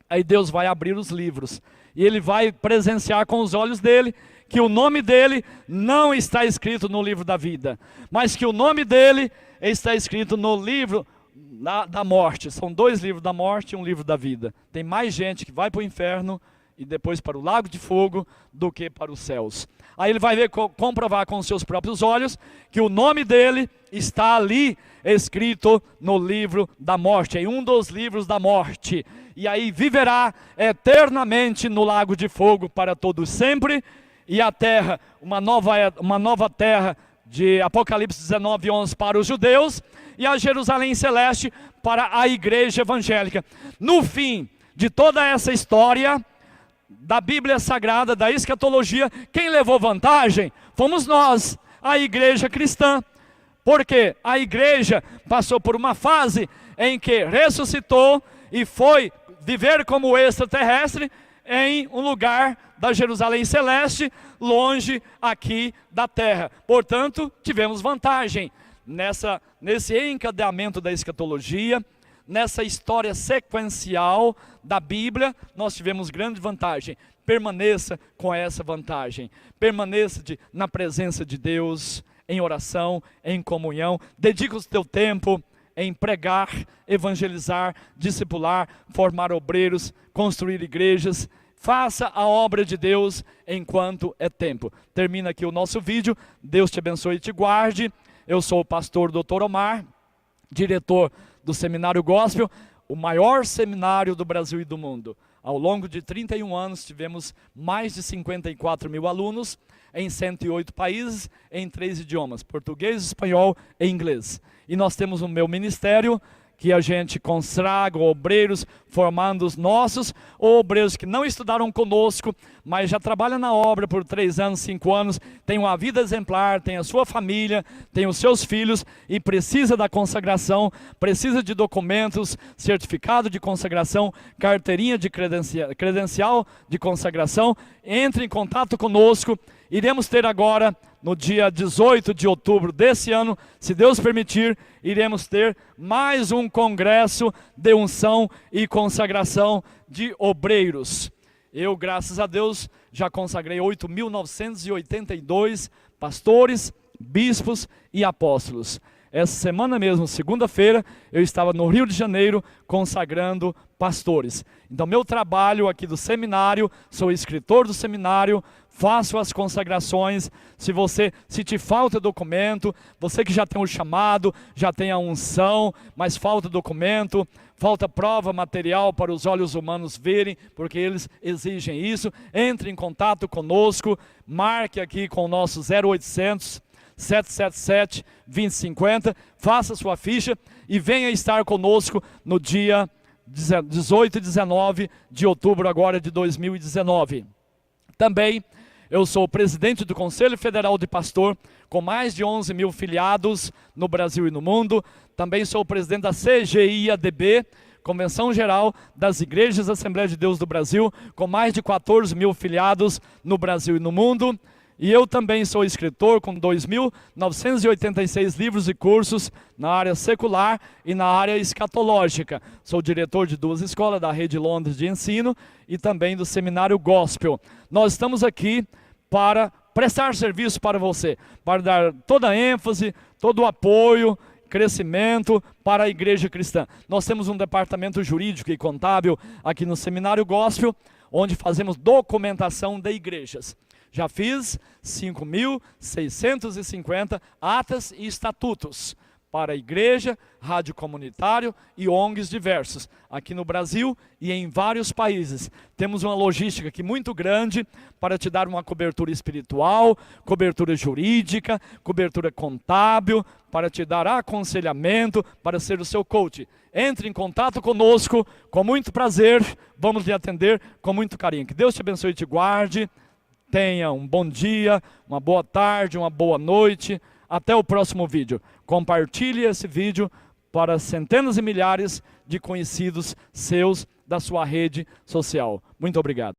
Aí Deus vai abrir os livros e ele vai presenciar com os olhos dele que o nome dele não está escrito no livro da vida, mas que o nome dele está escrito no livro da morte. São 2 livros da morte e um livro da vida. Tem mais gente que vai para o inferno e depois para o lago de fogo do que para os céus. Aí ele vai ver, comprovar com os seus próprios olhos que o nome dele está ali escrito no livro da morte, em um dos livros da morte. E aí viverá eternamente no lago de fogo para todos sempre. E a terra, uma nova terra de Apocalipse 19:11 para os judeus, e a Jerusalém celeste para a igreja evangélica. No fim de toda essa história da Bíblia Sagrada, da escatologia, quem levou vantagem fomos nós, a igreja cristã. Porque a igreja passou por uma fase em que ressuscitou e foi viver como extraterrestre em um lugar da Jerusalém celeste, longe aqui da terra. Portanto, tivemos vantagem nesse encadeamento da escatologia. Nessa história sequencial da Bíblia, nós tivemos grande vantagem. Permaneça com essa vantagem. Permaneça na presença de Deus, em oração, em comunhão. Dedica o teu tempo em pregar, evangelizar, discipular, formar obreiros, construir igrejas. Faça a obra de Deus enquanto é tempo. Termina aqui o nosso vídeo. Deus te abençoe e te guarde. Eu sou o pastor Dr. Omar, diretor do Seminário Gospel, o maior seminário do Brasil e do mundo. Ao longo de 31 anos, tivemos mais de 54 mil alunos em 108 países, em 3 idiomas, português, espanhol e inglês. E nós temos o meu ministério, que a gente consagra obreiros, formando os nossos, ou obreiros que não estudaram conosco, mas já trabalham na obra por 3 anos, 5 anos, tem uma vida exemplar, tem a sua família, tem os seus filhos e precisa da consagração, precisa de documentos, certificado de consagração, carteirinha de credencial de consagração. Entre em contato conosco. Iremos ter agora, no dia 18 de outubro desse ano, se Deus permitir, iremos ter mais um congresso de unção e consagração de obreiros. Eu, graças a Deus, já consagrei 8.982 pastores, bispos e apóstolos. Essa semana mesmo, segunda-feira, eu estava no Rio de Janeiro consagrando pastores. Então, meu trabalho aqui do seminário, sou escritor do seminário, faço as consagrações. Se te falta documento, você que já tem o chamado, já tem a unção, mas falta documento, falta prova material para os olhos humanos verem, porque eles exigem isso, entre em contato conosco, marque aqui com o nosso 0800 777 2050, faça sua ficha e venha estar conosco no dia 18 e 19 de outubro agora de 2019. Também eu sou o presidente do Conselho Federal de Pastor, com mais de 11 mil filiados no Brasil e no mundo. Também sou o presidente da CGIADB, Convenção Geral das Igrejas da Assembleia de Deus do Brasil, com mais de 14 mil filiados no Brasil e no mundo. E eu também sou escritor com 2.986 livros e cursos na área secular e na área escatológica. Sou diretor de 2 escolas da Rede Londres de Ensino e também do Seminário Gospel. Nós estamos aqui para prestar serviço para você, para dar toda a ênfase, todo o apoio, crescimento para a igreja cristã. Nós temos um departamento jurídico e contábil aqui no Seminário Gospel, onde fazemos documentação de igrejas. Já fiz 5.650 atas e estatutos para a igreja, rádio comunitário e ONGs diversos, aqui no Brasil e em vários países. Temos uma logística aqui muito grande para te dar uma cobertura espiritual, cobertura jurídica, cobertura contábil, para te dar aconselhamento, para ser o seu coach. Entre em contato conosco, com muito prazer, vamos lhe atender com muito carinho. Que Deus te abençoe e te guarde. Tenha um bom dia, uma boa tarde, uma boa noite. Até o próximo vídeo. Compartilhe esse vídeo para centenas e milhares de conhecidos seus da sua rede social. Muito obrigado.